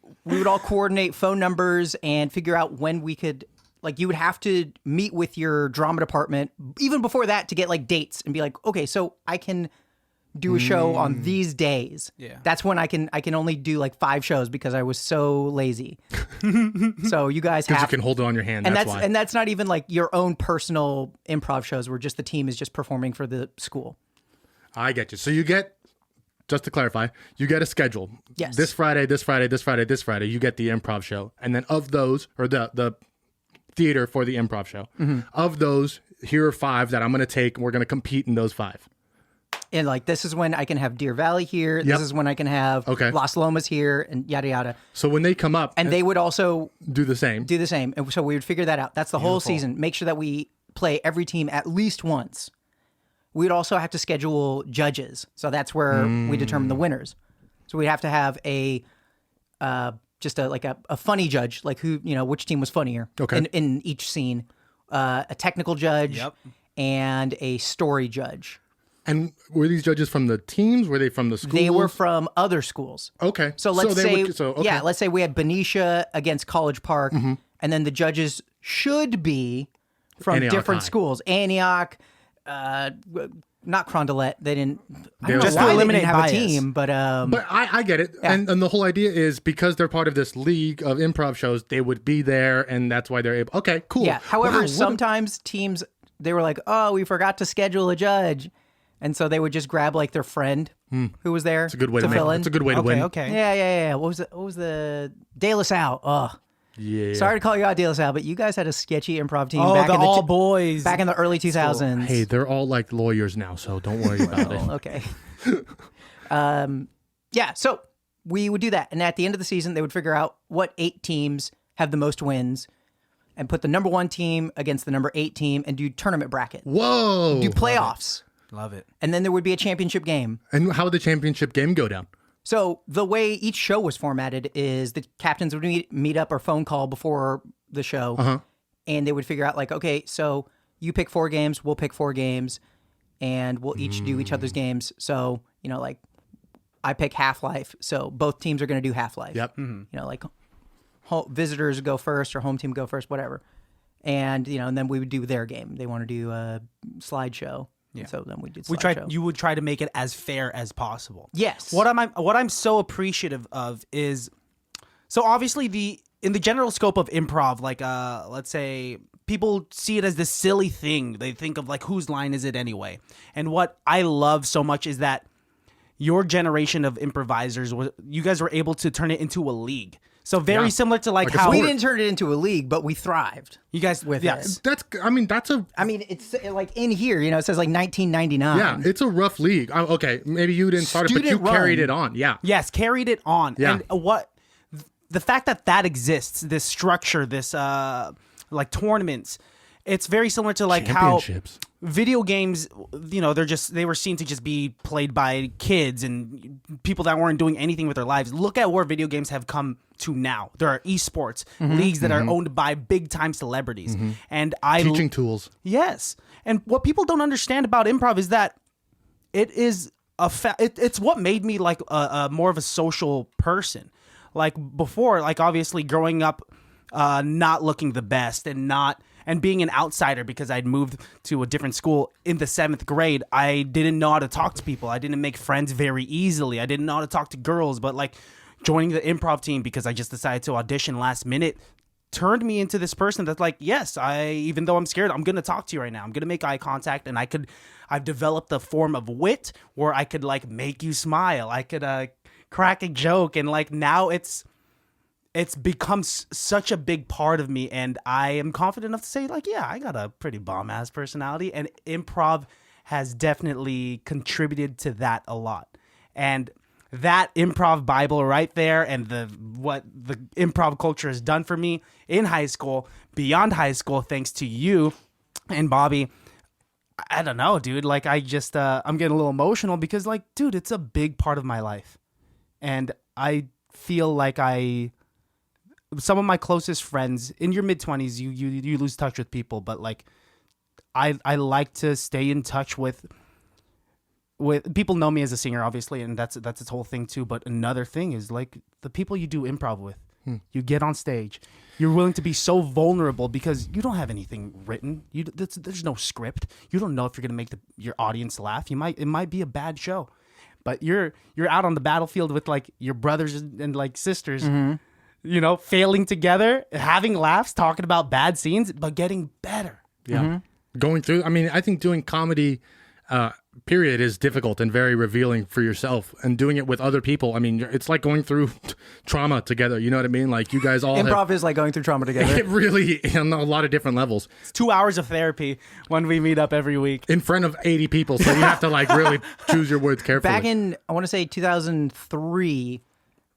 coordinate phone numbers and figure out when we could. Like you would have to meet with your drama department even before that to get like dates and be like, okay, so I can do a show on these days. Yeah. That's when I can only do like 5 shows because I was so lazy. So you guys Because you have can hold it on your hand. and That's why. and that's not even like your own personal improv shows where just the team is just performing for the school. I get you. So you get, just to clarify, you get a schedule. Yes. This Friday, this Friday, this Friday, this Friday, you get the improv show. And then of those, or the theater for the improv show, of those, here are 5 that I'm going to take. And we're going to compete in those 5. And like this is when I can have Deer Valley here. Yep. This is when I can have Okay. Las Lomas here and yada yada. So when they come up And they would also do the same. do the same. And so we would figure that out. That's the whole season. Make sure that we play every team at least once. We'd also have to schedule judges. So that's where we determine the winners. So we'd have to have a just a funny judge, like who, which team was funnier Okay. in each scene. A technical judge Yep. and a story judge. And were these judges from the teams? Were they from the schools? They were from other schools. Okay. So let's they say, would- okay. yeah, let's say we had Benicia against College Park, and then the judges should be from Antioch different High. schools. Antioch, not Crondelet. They didn't. I don't know Just to why they eliminate didn't have bias. a team, but But I get it. And the whole idea is because they're part of this league of improv shows, they would be there, and that's why they're able. Okay, cool. yeah. However, Wow, what a- sometimes teams they were like, "Oh, we forgot to schedule a judge," and so they would just grab like their friend who was there. It's a good way to fill make. in. It's a good way to win. Okay. Yeah. What was the De La Salle? Oh, Yeah. sorry to call you out, De La Salle, but you guys had a sketchy improv team Oh, back the in the all boys. back in the early 2000s. Hey, they're all like lawyers now, so don't worry about it. Okay. Yeah, so we would do that. And at the end of the season, they would figure out what 8 teams have the most wins and put the number 1 team against the number 8 team and do tournament bracket. Whoa. Do playoffs. Love it. And then there would be a championship game. And how would the championship game go down? So the way each show was formatted is the captains would meet up or phone call before the show. And they would figure out like, okay, so you pick 4 games, we'll pick 4 games, and we'll each do each other's games. So, like I pick Half-Life, so both teams are going to do Half-Life. Yep. Like visitors go first or home team go first, whatever. And, and then we would do their game. They want to do a slideshow. Yeah. So then we did slideshow. You would try to make it as fair as possible. Yes. What I'm so appreciative of is, so obviously in the general scope of improv, like let's say people see it as this silly thing. They think of like, whose line is it anyway? And what I love so much is that your generation of improvisers, you guys were able to turn it into a league. So very similar to like how we didn't turn it into a league, but we thrived. You guys with yes. it. It's like in here, it says like 1999. Yeah, it's a rough league. Okay, maybe you didn't start it, but you carried it on. Yeah. Yes, carried it on. Yeah. And the fact that exists, this structure, this like tournaments, it's very similar to like how video games, they were seen to just be played by kids and people that weren't doing anything with their lives. Look at where video games have come to now. There are esports leagues that are owned by big time celebrities, and teaching tools. Yes, and what people don't understand about improv is that it is it's what made me like a more of a social person. Like before, like obviously growing up, not looking the best and being an outsider because I'd moved to a different school in the 7th grade. I didn't know how to talk to people. I didn't make friends very easily. I didn't know how to talk to girls, but like joining the improv team because I just decided to audition last minute turned me into this person that's like, yes, even though I'm scared, I'm going to talk to you right now. I'm going to make eye contact, and I've developed a form of wit where I could like make you smile. I could crack a joke, and like now it's become such a big part of me, and I am confident enough to say, like, yeah, I got a pretty bomb-ass personality, and improv has definitely contributed to that a lot. And that improv Bible right there, and what the improv culture has done for me in high school, beyond high school, thanks to you and Bobby, I don't know, dude. Like, I just, I'm getting a little emotional because, like, dude, it's a big part of my life. And I feel like some of my closest friends in your mid-20s, you lose touch with people, but like I like to stay in touch with people. Know me as a singer, obviously, and that's its whole thing too. But another thing is like the people you do improv with. You get on stage, you're willing to be so vulnerable because you don't have anything written. There's no script. You don't know if you're gonna make your audience laugh. It might be a bad show, but you're out on the battlefield with like your brothers and like sisters. Failing together, having laughs, talking about bad scenes, but getting better. Yeah. Going through, I think doing comedy, period, is difficult and very revealing for yourself. And doing it with other people, it's like going through trauma together. You know what I mean? Like, you guys all Improv is like going through trauma together. It really, on a lot of different levels. It's 2 hours of therapy when we meet up every week. In front of 80 people, so you have to like really choose your words carefully. Back in, I want to say 2003,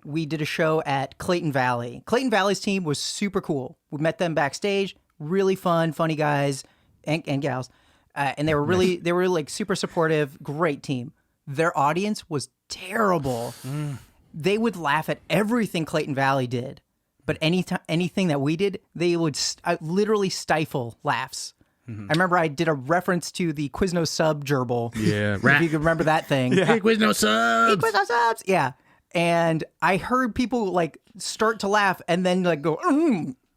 we did a show at Clayton Valley. Clayton Valley's team was super cool. We met them backstage, really fun, funny guys and gals. And they were like super supportive, great team. Their audience was terrible. They would laugh at everything Clayton Valley did, but anything that we did, they would literally stifle laughs. I remember I did a reference to the Quiznos sub gerbil. Yeah, if you can remember that thing. Yeah. Hey, Quiznos subs. Hey, Quiznos subs. Yeah. And I heard people like start to laugh and then like go,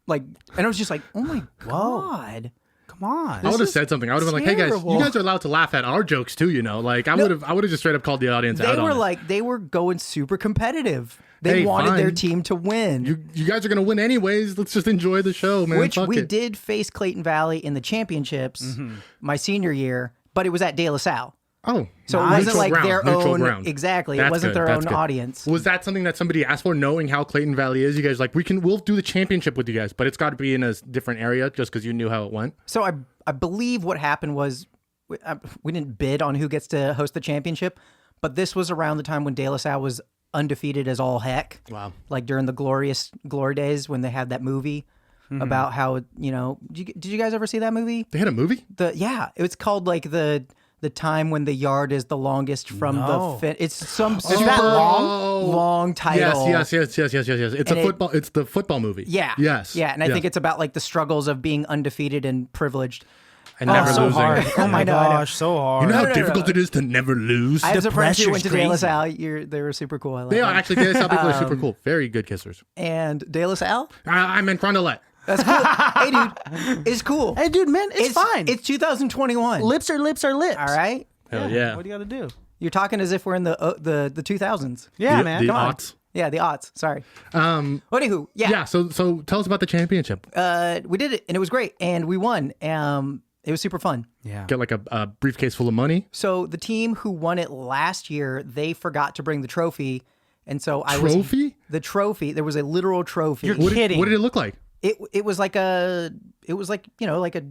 like, and I was just like, oh my God. Come on. I would have said something. I would have been like, hey guys, you guys are allowed to laugh at our jokes too, Like I would have just straight up called the audience out. They were going super competitive. They wanted their team to win. You guys are going to win anyways. Let's just enjoy the show, man. Which we did face Clayton Valley in the championships my senior year, but it was at De La Salle. Oh, so it wasn't like their own ground. Exactly. That's it wasn't good. their That's own good. audience. Was that something that somebody asked for, knowing how Clayton Valley is? You guys like, we'll do the championship with you guys, but it's got to be in a different area just because you knew how it went. So I believe what happened was we didn't bid on who gets to host the championship, but this was around the time when De La Salle was undefeated as all heck. Wow. Like during the glory days when they had that movie about how, did you guys ever see that movie? They had a movie? It was called like the time when the yard is the longest from the it's some super long title. Yes. It's football. It's the football movie. Yeah. Yes. Yeah, and I think it's about like the struggles of being undefeated and privileged. And never so losing. Hard. Oh my gosh, so hard. You know how difficult it is to never lose? I have some friends who went to pressure's De La Salle. They were super cool. I like They them. are actually, De La Salle people are super cool. Very good kissers. And De La Salle? I'm in Frontelet. That's cool. Hey, dude, it's cool. Hey, dude, man, it's fine. It's 2021. Lips are lips are lips. All right? Hell yeah. What do you got to do? You're talking as if we're in the 2000s. Yeah, man. The Come on. aughts. Yeah, the aughts. Sorry. Anywho, Yeah, so tell us about the championship. We did it, and it was great, and we won. It was super fun. Yeah. Get like a briefcase full of money. So the team who won it last year, they forgot to bring the trophy, And so I Trophy? the trophy. There was a literal trophy. You're kidding. What did it look like? It was like a like a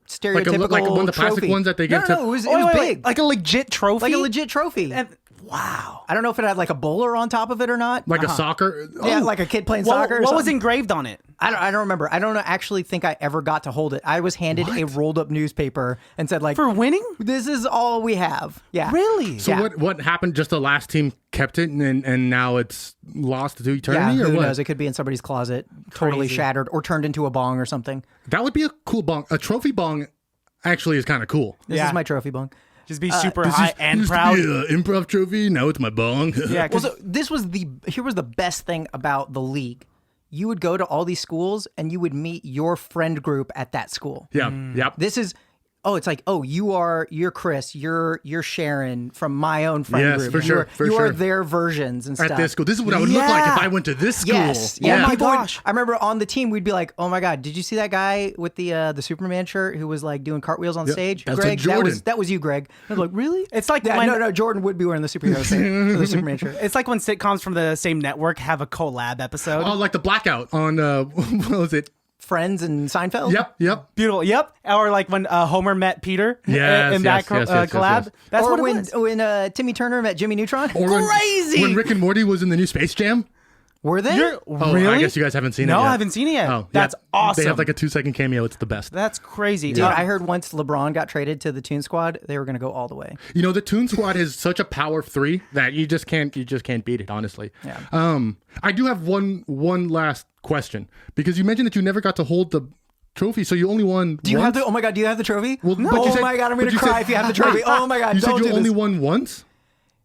stereotypical like one of the plastic trophy. ones that they give to. No, it was big, like a legit trophy. like a legit trophy. And, wow. I don't know if it had like a bowler on top of it or not. Like a soccer. Yeah, Oh, like a kid playing soccer. Or What was something. engraved on it? I don't remember. I don't actually think I ever got to hold it. I was handed a rolled up newspaper and said like, For winning? this is all we have. Yeah. Really? So Yeah. what happened? Just the last team kept it, and now it's lost to Yeah, eternity, or who what? knows? It could be in somebody's closet, totally Crazy. shattered or turned into a bong or something. That would be a cool bong. A trophy bong actually is kind of cool. This Yeah. is my trophy bong. Just be super high and proud. Improv trophy. Now it's my bong. Yeah, Well, 'cause so here was the best thing about the league. You would go to all these schools and you would meet your friend group at that school. Yeah. Yep. This is it's like, you're Chris, you're Sharon from my own friend Yes, group. for sure, for you are sure. their versions and stuff. At this school, this is what I would look like if Yeah. I went to this school. Yes. Oh my people would- gosh. I remember on the team we'd be like, "Oh my god, did you see that guy with the Superman shirt who was like doing cartwheels on stage?" that's Greg, Jordan. that was you, Greg. I was like, "Really?" It's like yeah, when- no, Jordan would be wearing the superhero shirt, the Superman shirt. it's like when sitcoms from the same network have a collab episode. Oh, like the blackout on what was it? Friends and Seinfeld. Yep. Beautiful. Yep. Or like when Homer met Peter Yes, in that yes, yes, collab. yes. That's or what when it was. when Timmy Turner met Jimmy Neutron. Or Crazy! when Rick and Morty was in the new Space Jam. Were they? Oh, really? I guess you guys haven't seen it No, yet. I haven't seen it yet. Oh, That's yeah. awesome. They have like a 2-second cameo. It's the best. That's crazy. Dude, I heard once LeBron got traded to the Toon Squad, they were going to go all the way. You know, the Toon Squad is such a power of 3 that you just can't beat it, honestly. Yeah. I do have one last question, because you mentioned that you never got to hold the trophy, so you only won. Do you have the? Oh my god, do you have the trophy? Well, no. but you Oh said- my god, I'm but going to you cry said- if you have the trophy. Oh my god, You said don't you do only this. won once?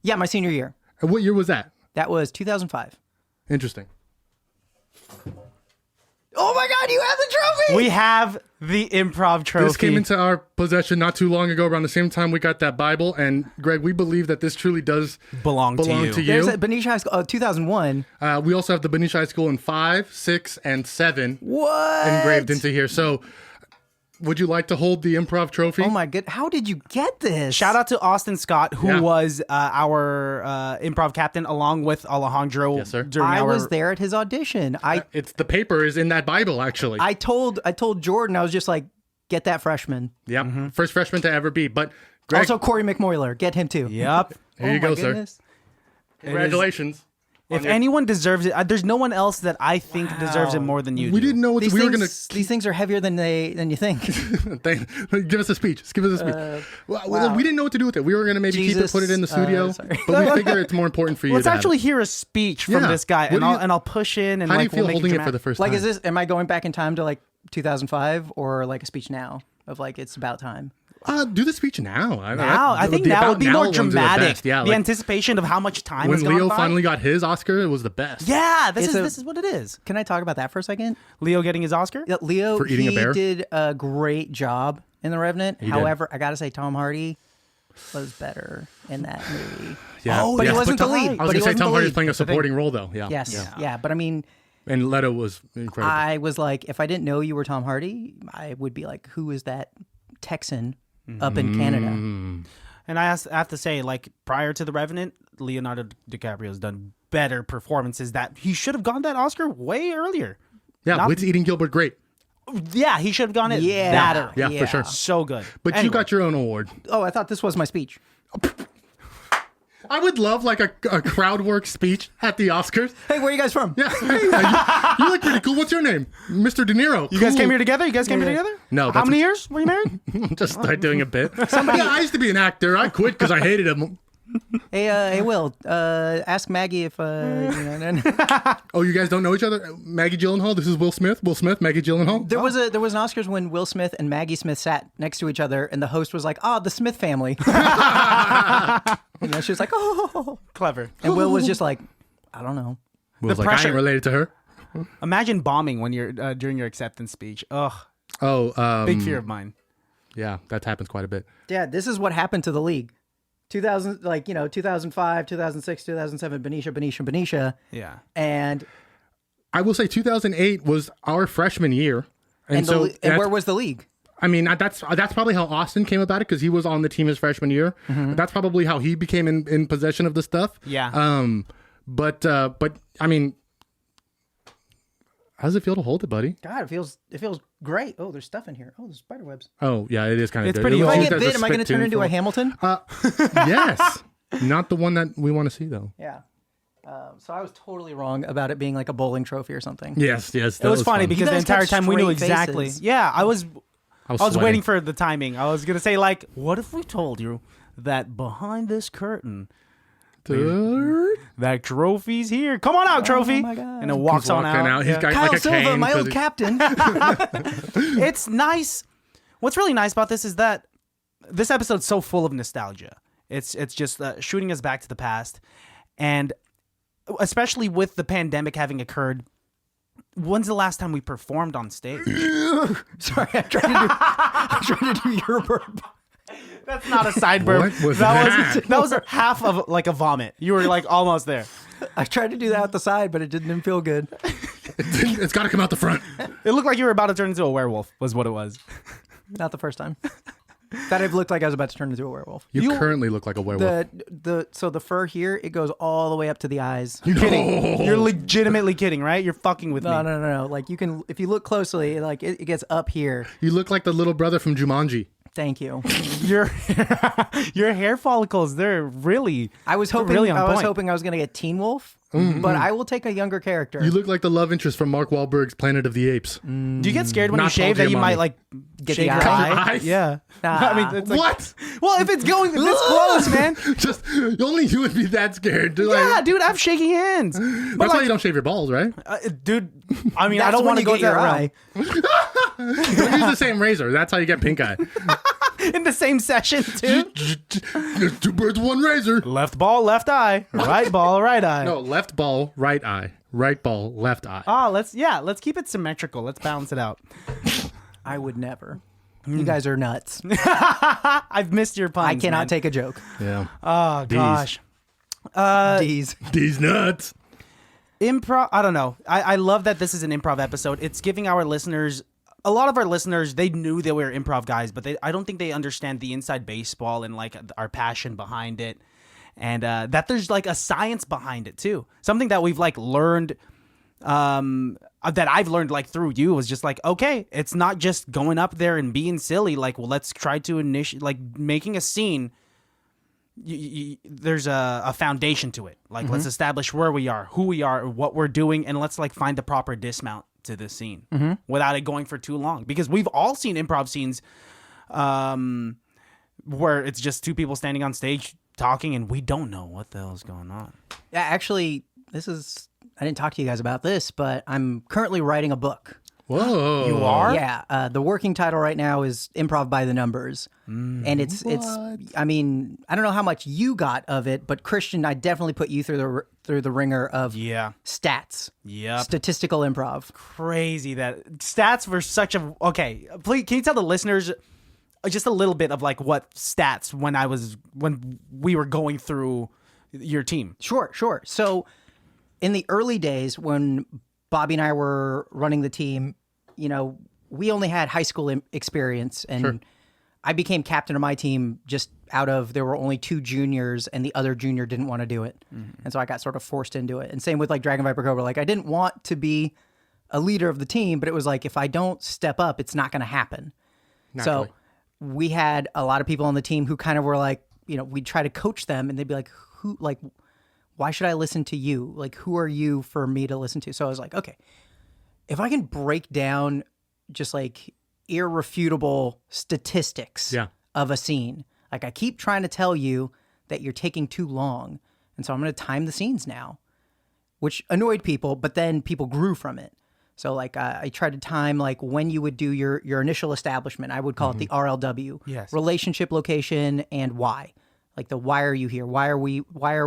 Yeah, my senior year. And what year was that? That was 2005. Interesting. Oh my god, you have the trophy. We have the improv trophy. This came into our possession not too long ago, around the same time we got that Bible. And Greg, we believe that this truly does belong to you. There's at Benicia High School, 2001. We also have the Benicia High School in 5, 6, and 7 What? engraved into here. So, would you like to hold the improv trophy? Oh my god, how did you get this? Shout out to Austin Scott, who Yeah. was our improv captain, along with Alejandro. Yes, sir. During I our, was there at his audition. It's the paper is in that Bible, actually. I told Jordan, I was just like, get that freshman. Yep. Mm-hmm. First freshman to ever be. But Greg, Also Corey McMoyler, get him too. Yep. here you Oh my go, sir. goodness. Congratulations. If anyone deserves it, there's no one else that I think deserves it more than you. We do. didn't know what These we were things, going these things are heavier than you think. to. Give us a speech. Just give us a speech. Well, wow. we didn't know what to do with it. We were going to maybe keep it, Jesus, put it in the studio. sorry. But we figure it's more important for you Let's to have actually it. hear a speech from Yeah. this guy, What and do you- I'll push in and How like do you feel we'll make holding it for dramatic. the first Like, time? am I going back in time to like 2005 or like a speech now of like, it's about time? Do the speech now. I think now would be more dramatic. Yeah, the like anticipation of how much time when has gone Leo by. finally got his Oscar, it was the best. Yeah, this It's is what it is. Can I talk about that for a second? Leo getting his Oscar. Yeah, Leo, For eating a he bear? did a great job in The Revenant. did. However, I got to say Tom Hardy was better in that movie. Yeah. Oh, But yeah. he wasn't the Tom- lead. I was But he going to say wasn't Tom the Hardy's lead. playing a That's the thing. supporting role, though. Yeah. Yes, Yeah. yeah. But I mean, And Leto was incredible. I was like, if I didn't know you were Tom Hardy, I would be like, who is that Texan up in Canada? And I have to say, like, prior to The Revenant, Leonardo DiCaprio's done better performances that he should have gotten that Oscar way earlier. Yeah, Not- Wits Eating Gilbert, great. Yeah, he should have gotten it Yeah. better. Yeah, for sure. So good. But you got your own award. Oh, I thought this was my speech. I would love like a crowd work speech at the Oscars. Hey, where are you guys from? Yeah, you look pretty cool. What's your name? Mr. De Niro. You guys came here together? You guys came here together? No, How that's- many years were you married? Just start doing a bit. I used to be an actor. I quit because I hated him. Hey, Will, ask Maggie if, Oh, you guys don't know each other? Maggie Gyllenhaal. This is Will Smith. Will Smith, Maggie Gyllenhaal. There was an Oscars when Will Smith and Maggie Smith sat next to each other, and the host was like, the Smith family. She was like, oh. Clever. And Will was just like, I don't know. Will's like, I pressure. ain't related to her. Imagine bombing when you're during your acceptance speech. Ugh, Oh, big fear of mine. Yeah, that happens quite a bit. Yeah, this is what happened to the league. 2005, 2006, 2007, Benicia. Yeah. And I will say 2008 was our freshman year. And so and where was the league? I mean, that's probably how Austin came about it, because he was on the team his freshman year. That's probably how he became in possession of the stuff. Yeah. But I mean, how does it feel to hold it, buddy? God, it feels great. Oh, there's stuff in here. Oh, there's spider webs. Oh, yeah, it is kind of It's dirty. pretty If I old. get bit, am I going to turn into a Hamilton? Yes. Not the one that we want to see, though. Yeah. So I was totally wrong about it being like a bowling trophy or something. Yes. That It was funny fun. because You the guys entire got time we knew straight exactly. faces. Yeah, I was sweating. waiting for the timing. I was gonna say like, what if we told you that behind this curtain, that trophy's here? Come on out, trophy! my God. And it walks on Walking out. He's Yeah. got Kyle like a Silva, cane. my 'cause old he- captain. It's nice. What's really nice about this is that this episode's so full of nostalgia. It's just shooting us back to the past, and especially with the pandemic having occurred. When's the last time we performed on stage? Sorry, I'm trying to do your burp. That's not a side burp. What was that? That was half of like a vomit. You were like almost there. I tried to do that at the side, but it didn't feel good. It's got to come out the front. It looked like you were about to turn into a werewolf. Was what it was. Not the first time. That it looked like I was about to turn into a werewolf. You currently look like a werewolf. So the fur here, it goes all the way up to the eyes. You're kidding. You're legitimately kidding, right? You're fucking with me. No. Like you can, if you look closely, like it gets up here. You look like the little brother from Jumanji. Thank you. Your hair follicles, they're really. I was hoping really on I was point. hoping I was going to get Teen Wolf, but I will take a younger character. You look like the love interest from Mark Wahlberg's Planet of the Apes. Do you get scared when Not you shave Paul that you might Giamatti. like Get shave the your eye? eye? Eyes? Yeah. Nah. I mean, it's like, What? well, if it's this close, man. Just only you would be that scared. Dude, Yeah, like, dude, I'm shaking hands. that's why you don't shave your balls, right? Dude, I mean, I That's don't when want to you go get to that your realm. eye. Don't use the same razor. That's how you get pink eye. In the same session, too. There's two birds, one razor. Left ball, left eye. Right ball, right eye. No, left ball, right eye. Right ball, left eye. Oh, let's keep it symmetrical. Let's balance it out. I would never. You guys are nuts. I've missed your puns. I cannot man. take a joke. Yeah. Oh gosh. These. These nuts. Improv. I don't know. I love that this is an improv episode. It's giving our listeners. A lot of our listeners, they knew that we were improv guys, but I don't think they understand the inside baseball and like our passion behind it, and that there's like a science behind it too. Something that we've like learned, that I've learned like through you was just like, okay, it's not just going up there and being silly. Like, well, let's try to initiate like making a scene. There's a foundation to it. Like, let's establish where we are, who we are, what we're doing, and let's like find the proper dismount to this scene without it going for too long. Because we've all seen improv scenes where it's just two people standing on stage talking and we don't know what the hell is going on. Yeah, actually, I didn't talk to you guys about this, but I'm currently writing a book. Whoa. You are? Yeah, the working title right now is Improv by the Numbers, and it's I mean, I don't know how much you got of it, but Christian, I definitely put you through the ringer of stats, statistical improv. Crazy that stats were such a okay. Please, can you tell the listeners just a little bit of like what stats when we were going through your team? Sure. So, in the early days when Bobby and I were running the team, you know, we only had high school experience, and I became captain of my team just there were only 2 juniors, and the other junior didn't want to do it. And so I got sort of forced into it. And same with like Dragon Viper Cobra. Like, I didn't want to be a leader of the team, but it was like, if I don't step up, it's not going to happen. Naturally. So we had a lot of people on the team who kind of were like, you know, we'd try to coach them, and they'd be like, why should I listen to you? Like, who are you for me to listen to? So I was like, okay, if I can break down just like irrefutable statistics of a scene, like I keep trying to tell you that you're taking too long. And so I'm going to time the scenes now, which annoyed people, but then people grew from it. So like I tried to time like when you would do your initial establishment. I would call it the RLW, relationship, location, and why. Like the why are you here? Why are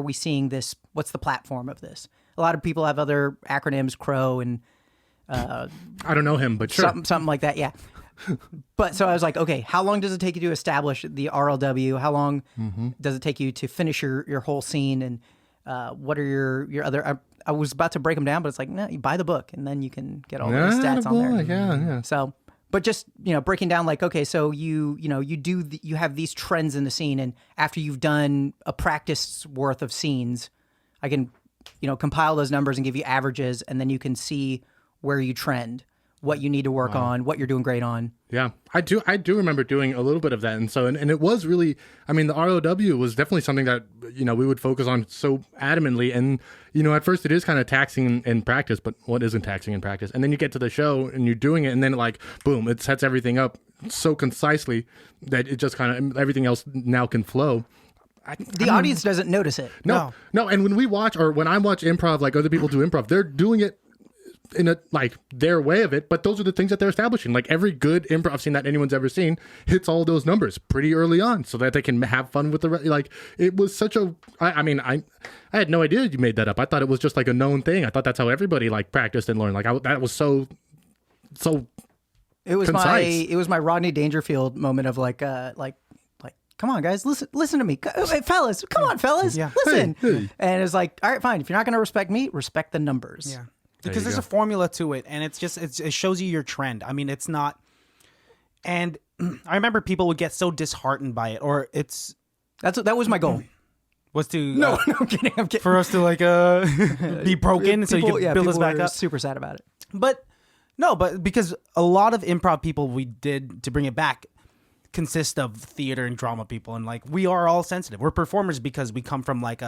we seeing this? What's the platform of this? A lot of people have other acronyms, CROW and I don't know him, but sure. something like that. Yeah. But so I was like, okay, how long does it take you to establish the RLW? How long does it take you to finish your whole scene? And what are your other? I was about to break them down, but it's like, no, you buy the book and then you can get all the stats on there. Yeah. So, but just, you know, breaking down like, okay, so you have these trends in the scene, and after you've done a practice worth of scenes, I can compile those numbers and give you averages, and then you can see where you trend, what you need to work on, what you're doing great on. Yeah, I do remember doing a little bit of that. And so, and it was really, I mean, the ROW was definitely something that, we would focus on so adamantly. And, at first it is kind of taxing in practice, but what isn't taxing in practice? And then you get to the show and you're doing it, and then like, boom, it sets everything up so concisely that it just kind of, everything else now can flow. The audience doesn't notice it. No. And when we watch, or when I watch improv, like other people do improv, they're doing it in a like their way of it, but those are the things that they're establishing. Like every good improv scene that anyone's ever seen hits all those numbers pretty early on, so that they can have fun with the like. It was such a. I had no idea you made that up. I thought it was just like a known thing. I thought that's how everybody like practiced and learned. Like that was so. It was concise. It was my Rodney Dangerfield moment of like come on guys, listen to me, hey, fellas, come on fellas, listen. Hey. And it's like, all right, fine. If you're not going to respect me, respect the numbers. Yeah. Because there's a formula to it, and it shows you your trend. I mean, it's not. And I remember people would get so disheartened by it, or that was my goal. Was to no, I'm kidding. For us to like be broken, so you can build us back up. Super sad about it. But because a lot of improv people we did to bring it back consist of theater and drama people, and like we are all sensitive. We're performers because we come from like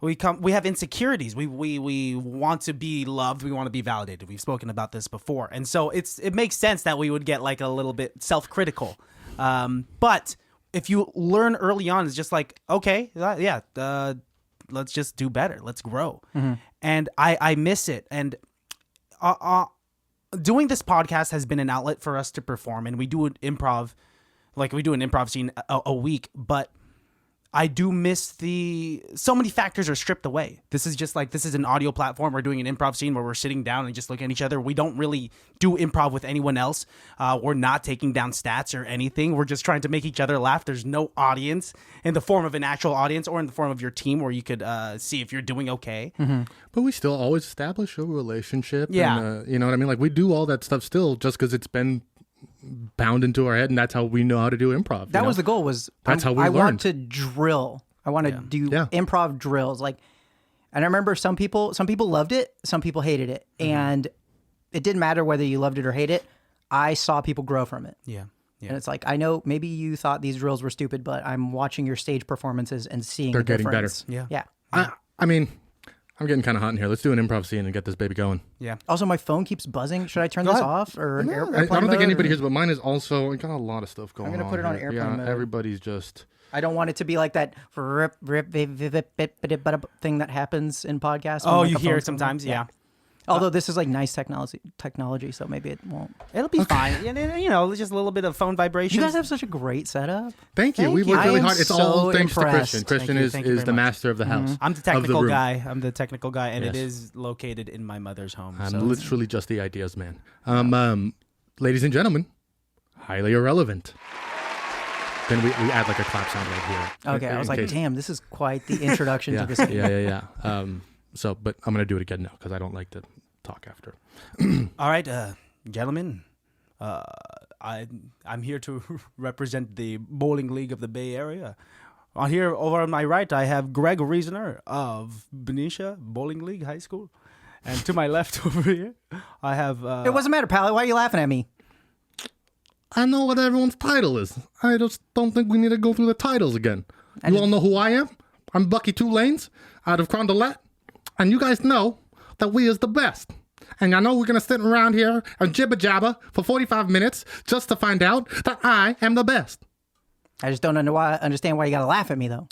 we have insecurities. We want to be loved. We want to be validated. We've spoken about this before. And so it makes sense that we would get like a little bit self-critical. But if you learn early on, it's just like, okay, let's just do better. Let's grow. Mm-hmm. And I miss it. And doing this podcast has been an outlet for us to perform. And we do an improv, like we do an improv scene a week, but I do miss so many factors are stripped away. This is an audio platform. We're doing an improv scene where we're sitting down and just looking at each other. We don't really do improv with anyone else. We're not taking down stats or anything. We're just trying to make each other laugh. There's no audience in the form of an actual audience or in the form of your team where you could see if you're doing okay. Mm-hmm. But we still always establish a relationship. Yeah. And, you know what I mean? Like we do all that stuff still just because it's been bound into our head, and that's how we know how to do improv. That was the goal. That's how we learned. I want to drill. I want to do improv drills. Like, and I remember some people loved it, some people hated it, and it didn't matter whether you loved it or hate it. I saw people grow from it. Yeah. And it's like, I know maybe you thought these drills were stupid, but I'm watching your stage performances and seeing they're the getting difference. better. Yeah. I mean, I'm getting kind of hot in here. Let's do an improv scene and get this baby going. Yeah. Also, my phone keeps buzzing. Should I turn this off or I don't think anybody hears, but mine is also. I got a lot of stuff going on. I'm gonna put it on airplane mode. Everybody's just. I don't want it to be like that thing that happens in podcasts. Oh, you hear it sometimes, yeah. Although this is like nice technology, so maybe it won't. It'll be fine. Just a little bit of phone vibration. You guys have such a great setup. Thank you. We worked really hard. It's all thanks impressed. to Christian. Christian is the master of the house. I'm the technical guy. And it is located in my mother's home. I'm literally just the ideas man. Ladies and gentlemen, highly irrelevant. Then we add like a clap sound right here. Okay, I was like, damn, this is quite the introduction to this. Yeah. But I'm going to do it again now because I don't like to talk after. All right, gentlemen. I'm here to represent the bowling league of the Bay Area. Over on my right, I have Greg Reasoner of Benicia Bowling League High School. And to my left over here, I have... It wasn't matter, pal. Why are you laughing at me? I know what everyone's title is. I just don't think we need to go through the titles again. You all know who I am? I'm Bucky Two Lanes out of Crondelet. And you guys know that we is the best. And I know we're going to sit around here and jibber jabber for 45 minutes just to find out that I am the best. I just don't understand why you got to laugh at me, though.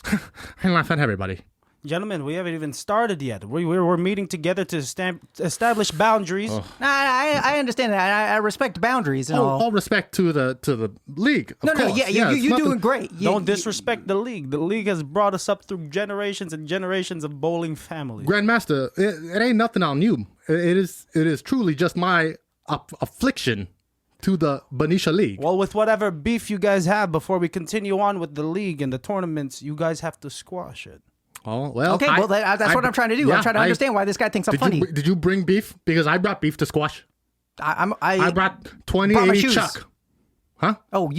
I laugh at everybody. Gentlemen, we haven't even started yet. We're meeting together to establish boundaries. Oh. I understand that. I respect boundaries and all. All respect to the league. Of course. You're doing great. Don't disrespect the league. The league has brought us up through generations and generations of bowling families. Grandmaster, it ain't nothing on you. It is truly just my affliction to the Benicia League. Well, with whatever beef you guys have before we continue on with the league and the tournaments, you guys have to squash it. Oh, well. Okay, that's what I'm trying to do. I'm trying to understand why this guy thinks I'm funny. Did you bring beef? Because I brought beef to squash. I brought 2080 Chuck. Huh? Oh,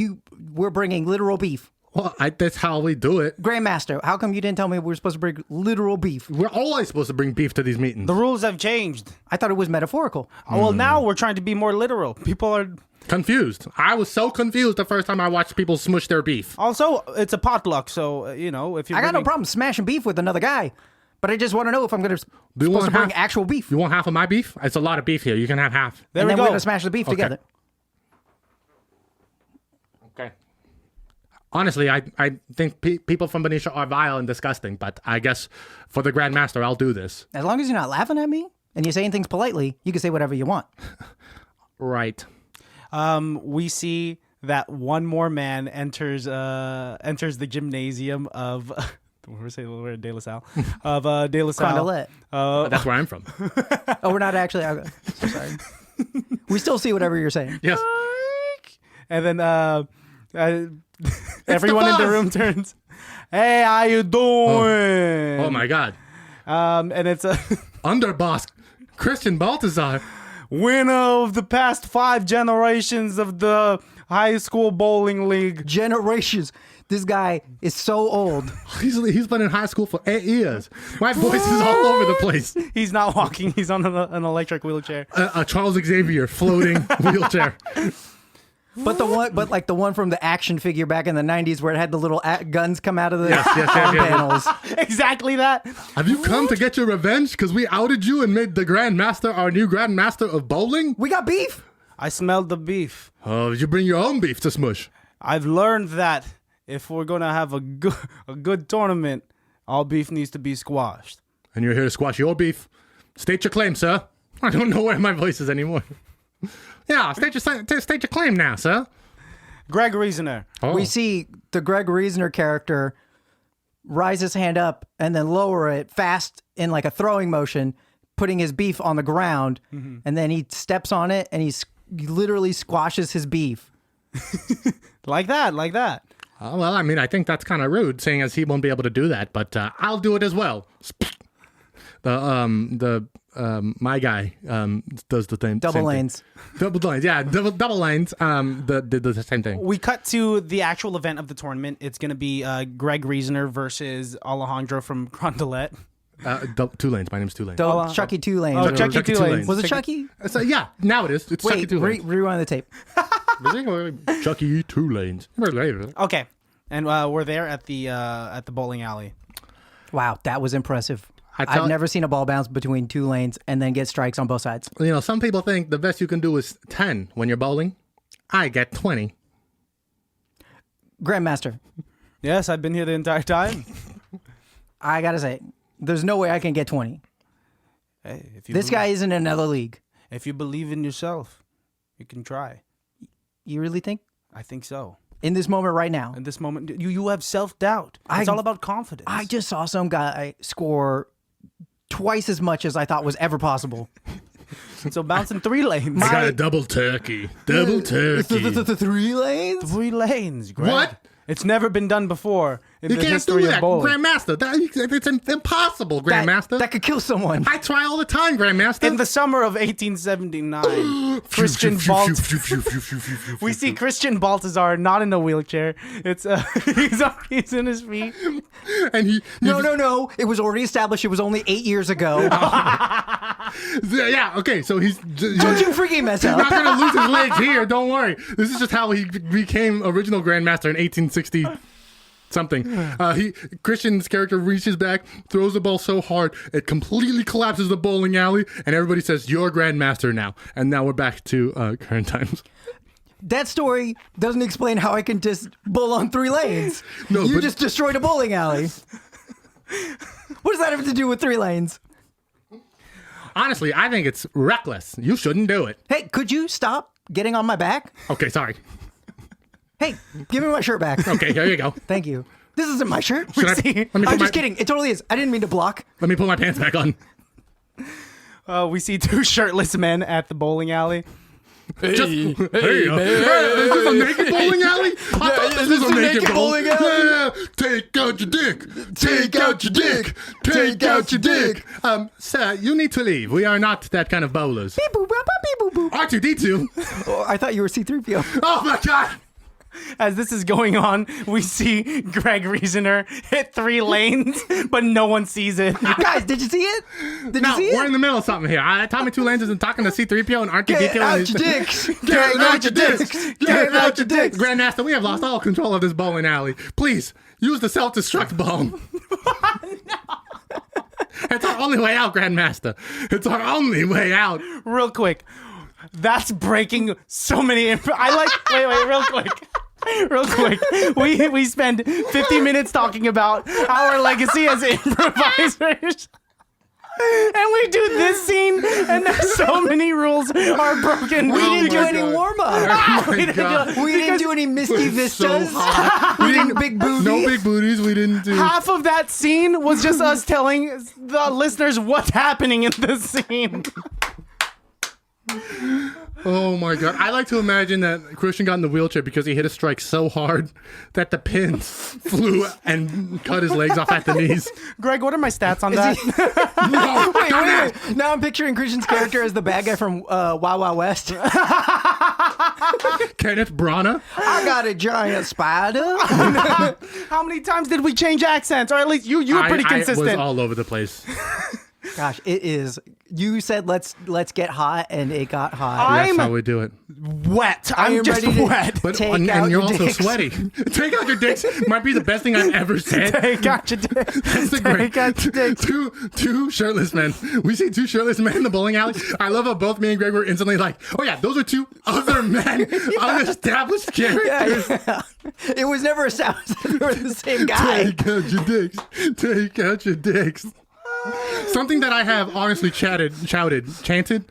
we're bringing literal beef. Well, that's how we do it. Grandmaster, how come you didn't tell me we were supposed to bring literal beef? We're always supposed to bring beef to these meetings. The rules have changed. I thought it was metaphorical. Well, now we're trying to be more literal. People are confused. I was so confused the first time I watched people smush their beef. Also, it's a potluck, so if you I got no problem smashing beef with another guy, but I just want to know if I'm supposed to bring actual beef. You want half of my beef? It's a lot of beef here. You can have half. And then we're gonna smash the beef together. Okay. Honestly, I think people from Benicia are vile and disgusting, but I guess for the Grandmaster, I'll do this. As long as you're not laughing at me and you're saying things politely, you can say whatever you want. Right. We see that one more man enters the gymnasium of De La Salle of De La Salle. That's where I'm from. Oh, we're not actually. So sorry. We still see whatever you're saying. Yes. And then everyone in the room turns. Hey, how you doing? Oh my God. And it's a underboss Christian Baltazar, winner of the past 5 generations of the high school bowling league. Generations. This guy is so old. He's been in high school for 8 years. My voice is all over the place. He's not walking. He's on an electric wheelchair. A Charles Xavier floating wheelchair. But the one from the action figure back in the 90s where it had the little guns come out of the yes, panels. Exactly that. Have you come to get your revenge because we outed you and made the Grandmaster our new Grandmaster of bowling? We got beef. I smelled the beef. Oh, did you bring your own beef to smush? I've learned that if we're going to have a good tournament, all beef needs to be squashed. And you're here to squash your beef? State your claim, sir. I don't know where my voice is anymore. Yeah, state your claim now, sir. Greg Reasoner. Oh. We see the Greg Reasoner character rise his hand up and then lower it fast in like a throwing motion, putting his beef on the ground, and then he steps on it and he literally squashes his beef. Like that. Well, I mean, I think that's kind of rude, seeing as he won't be able to do that. But I'll do it as well. My guy does the thing. Double lanes. Double lanes, yeah. Double lanes. Did the same thing. We cut to the actual event of the tournament. It's going to be Greg Reasoner versus Alejandro from Grondolet. 2 lanes. My name's 2 lanes. Chucky 2 lanes. Oh, Chucky 2 lanes. Was it Chucky? Yeah, now it is. It's Chucky 2 lanes. Rewind the tape. Chucky 2 lanes. Okay, and we're there at the bowling alley. Wow, that was impressive. I've never seen a ball bounce between 2 lanes and then get strikes on both sides. You know, some people think the best you can do is 10 when you're bowling. I get 20. Grandmaster. Yes, I've been here the entire time. I gotta say, there's no way I can get 20. Hey, this guy isn't in another league. If you believe in yourself, you can try. You really think? I think so. In this moment right now? In this moment, you have self-doubt. It's all about confidence. I just saw some guy score twice as much as I thought was ever possible. So bouncing 3 lanes. I got a double turkey. Double turkey. 3 lanes? 3 lanes, Greg. What? It's never been done before in you the can't history do that, of bowling. Grandmaster. It's impossible, Grandmaster. That could kill someone. I try all the time, Grandmaster. In the summer of 1879, Christian Baltazar. We see Christian Baltazar not in a wheelchair. It's he's in his feet. And he No. It was already established. It was only 8 years ago. Yeah. Okay. So don't you freaking mess up. He's not gonna lose his legs here. Don't worry. This is just how he became original Grandmaster in 1860. Something. Christian's character reaches back, throws the ball so hard it completely collapses the bowling alley, and everybody says, "You're Grandmaster now." And now we're back to current times. That story doesn't explain how I can just bowl on 3 lanes. No, you just destroyed a bowling alley. What does that have to do with 3 lanes? Honestly, I think it's reckless. You shouldn't do it. Hey, could you stop getting on my back? Okay, sorry. Hey, give me my shirt back. Okay, here you go. Thank you. This isn't my shirt. I'm just kidding. It totally is. I didn't mean to block. Let me put my pants back on. We see 2 shirtless men at the bowling alley. Is this a naked bowling alley? I thought this was a naked bowling alley. Yeah. Take out your dick. Take out your dick. Take out your dick. Sir, you need to leave. We are not that kind of bowlers. R2-D2. Oh, I thought you were C-3PO. Oh my God. As this is going on, we see Greg Reasoner hit 3 lanes, but no one sees it. Guys, did you see it? No, we're in the middle of something here. Tommy Two Lanes isn't talking to C-3PO and R2-D2. Get out your dicks. Get out your dicks. Get out your dicks. Grandmaster, we have lost all control of this bowling alley. Please, use the self-destruct bomb. It's our only way out, Grandmaster. It's our only way out. Real quick. That's breaking so many. Wait, real quick. We spend 50 minutes talking about our legacy as improvisers. And we do this scene, and there's so many rules are broken. We didn't do any warm-up. We didn't do any misty vistas. We didn't big booties. No big booties. We didn't do. Half of that scene was just us telling the listeners what's happening in the scene. Oh my God. I like to imagine that Christian got in the wheelchair because he hit a strike so hard that the pins flew and cut his legs off at the knees. Greg, what are my stats on that? Wait. Now I'm picturing Christian's character as the bad guy from Wild Wild West. Kenneth Branagh. I got a giant spider. How many times did we change accents? Or at least you were pretty consistent. I was all over the place. Gosh, it is. You said let's get hot, and it got hot. That's how we do it. Wet. I'm just wet. But and you're also sweaty. Take out your dicks might be the best thing I've ever said. Take out your dicks. That's the great. Take out your dicks. Two shirtless men. We see 2 shirtless men in the bowling alley. I love how both me and Greg were instantly like, oh yeah, those are 2 other men, unestablished characters. Yeah. It was never established that they were the same guy. Take out your dicks. Take out your dicks. Something that I have honestly chanted that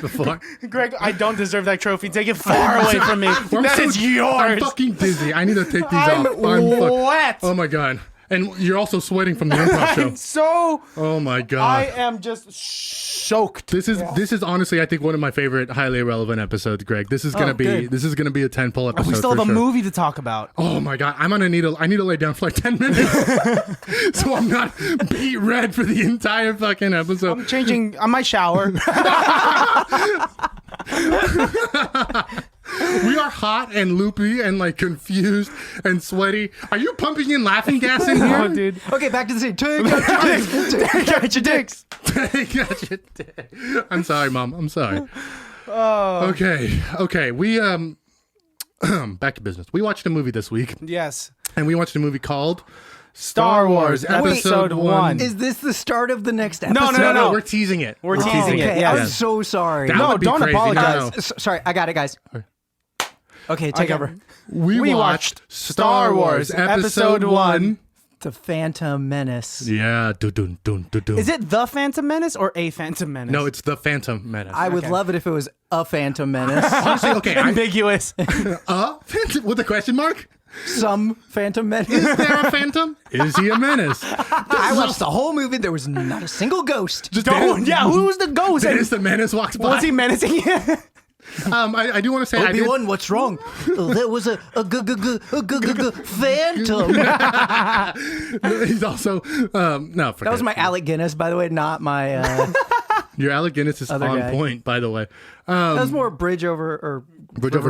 before. Greg, I don't deserve that trophy. Take it far away from me. That is yours. I'm fucking dizzy. I need to take these I'm off. wet. Oh my God. And you're also sweating from the improv show. I'm so. Oh my God. I am just soaked. This is honestly, I think, one of my favorite highly irrelevant episodes, Greg. This is gonna be a 10-pull episode. We still have a movie to talk about. Oh my God. I need to lay down for like 10 minutes. So I'm not beat red for the entire fucking episode. I'm changing. I might shower. We are hot and loopy and like confused and sweaty. Are you pumping in laughing gas in here? No, dude. Okay, back to the scene. Take out your dicks. Take out your dicks. Take out your dick. I'm sorry, Mom. I'm sorry. Okay. We back to business. We watched a movie this week. Yes. And we watched a movie called Star Wars Episode 1. Is this the start of the next episode? No. We're teasing it. We're teasing it. Okay, Yes. I'm so sorry. That would be don't crazy. apologize. No. Sorry, I got it, guys. Okay, take over. We watched Star Wars Episode 1. The Phantom Menace. Yeah. Dun, dun, dun, dun. Is it The Phantom Menace or A Phantom Menace? No, it's The Phantom Menace. I would love it if it was a Phantom Menace. Honestly, okay. Ambiguous. Phantom with a question mark? Some Phantom Menace. Is there a phantom? Is he a menace? I watched the whole movie. There was not a single ghost. Just Who was the ghost? Dennis the Menace walks by. Was he menacing? I do want to say Obi-Wan, what's wrong? There was a phantom. He's also no. That was my Alec Guinness, by the way, not my. Your Alec Guinness is on guy. point, by the way. That was more Bridge over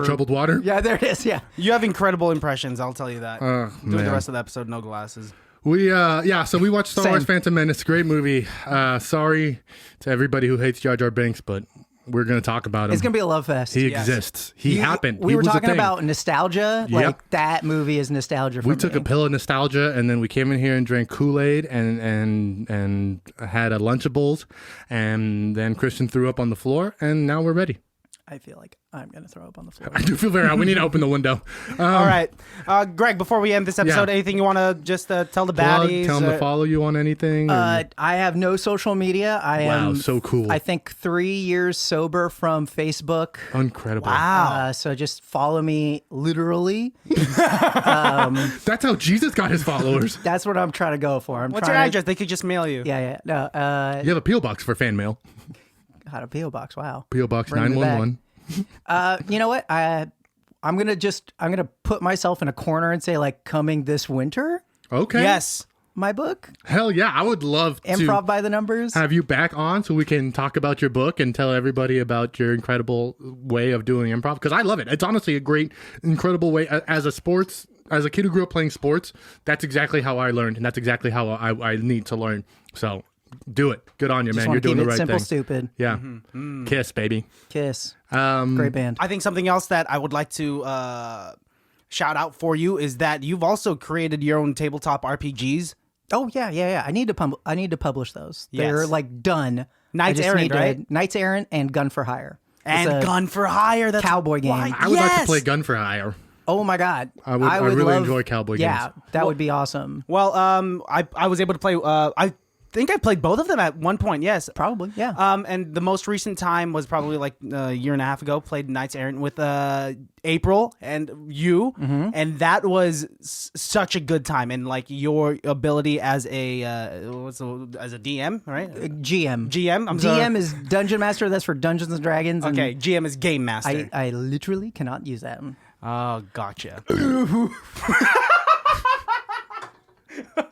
Troubled Water. Yeah, there it is. Yeah, You have incredible impressions. I'll tell you that. Doing man. the rest of the episode, no glasses. So we watched Star Wars Phantom Menace. Great movie. Sorry to everybody who hates Jar Jar Binks, but we're going to talk about him. it's gonna be a love fest. He exists. He happened. We He were was a talking thing. about nostalgia. Yep. Like that movie is nostalgia. For We took me. a pill of nostalgia, and then we came in here and drank Kool-Aid and had a Lunchables, and then Christian threw up on the floor, and now we're ready. I feel like I'm gonna throw up on the floor. I do feel very hot. We need to open the window. All right. Greg, before we end this episode, anything you want to just tell the baddies? Tell them to follow you on anything. I have no social media. I am so cool. I think 3 years sober from Facebook. Incredible. Wow. So just follow me literally. That's how Jesus got his followers. That's what I'm trying to go for. What's your address? They could just mail you. Yeah. No. You have a P.O. box for fan mail. Had a PO box. Wow. P.O. Box Bring me 911. You know what? I'm gonna put myself in a corner and say like coming this winter. Okay. Yes. my book? Hell yeah, I would love to Improv by the Numbers. have you back on so we can talk about your book and tell everybody about your incredible way of doing improv, because I love it. It's honestly a great, incredible way. As a kid who grew up playing sports, that's exactly how I learned, and that's exactly how I need to learn. So do it. Good on you, man. You're doing the right simple, thing. Stupid. Yeah. Kiss, baby. Kiss. Great band. I think something else that I would like to shout out for you is that you've also created your own tabletop RPGs. Oh yeah. I need to publish those. They're Yes. like done. Knights Errant, right? Knights Errant and Gun for Hire. And It's a Gun for Hire. That's cowboy game. Why, I would like to yes! play Gun for Hire. Oh my God. I would really enjoy cowboy Yeah, games. that would be awesome. Well, I was able to play. I think I played both of them at one point. Yes, Probably, yeah. And the most recent time was probably like a year and a half ago. Played Knights Errant with April and you, and that was such a good time. And like your ability as a DM, right? GM. I'm sorry. DM is Dungeon Master. That's for Dungeons and Dragons. And Okay, GM is Game Master. I literally cannot use that. Oh, gotcha.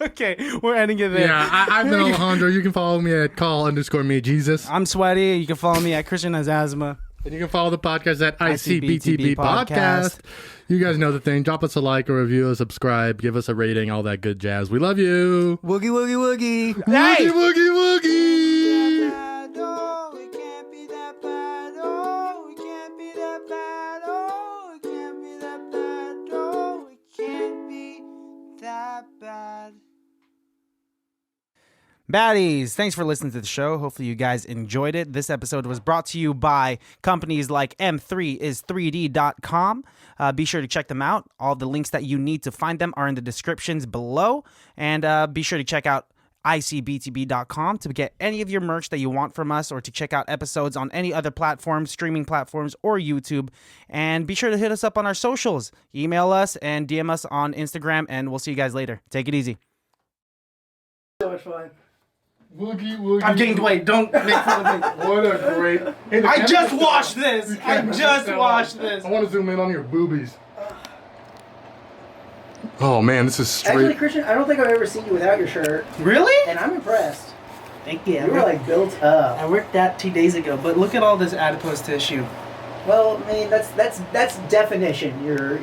Okay, we're ending it there. Yeah, I've been Alejandro. You can follow me at call_me_Jesus. I'm Sweaty. You can follow me at Christian Has Asthma. And you can follow the podcast at ICBTB ICBTB Podcast. You guys know the thing. Drop us a like, a review, a subscribe, give us a rating, all that good jazz. We love you. Woogie, woogie, woogie. Hey! Woogie, woogie, woogie. Oh, it can't be that bad. Oh, it can't be that bad. Oh, it can't be that bad. Oh, it can't be that bad. Baddies, thanks for listening to the show. Hopefully you guys enjoyed it. This episode was brought to you by companies like M3is3D.com. Be sure to check them out. All the links that you need to find them are in the descriptions below. And be sure to check out ICBTB.com to get any of your merch that you want from us, or to check out episodes on any other platforms, streaming platforms, or YouTube. And be sure to hit us up on our socials. Email us and DM us on Instagram, and we'll see you guys later. Take it easy. So much fun. Woogie, woogie. I'm gained weight. Don't make fun of me. What a great. Hey, the I camera- just washed this. I just washed this. I want to zoom in on your boobies. Oh man, this is straight. Actually, Christian, I don't think I've ever seen you without your shirt, Really? and I'm impressed. Thank you. You were like built up. I worked that 2 days ago, but look at all this adipose tissue. Well, I mean, that's definition. You're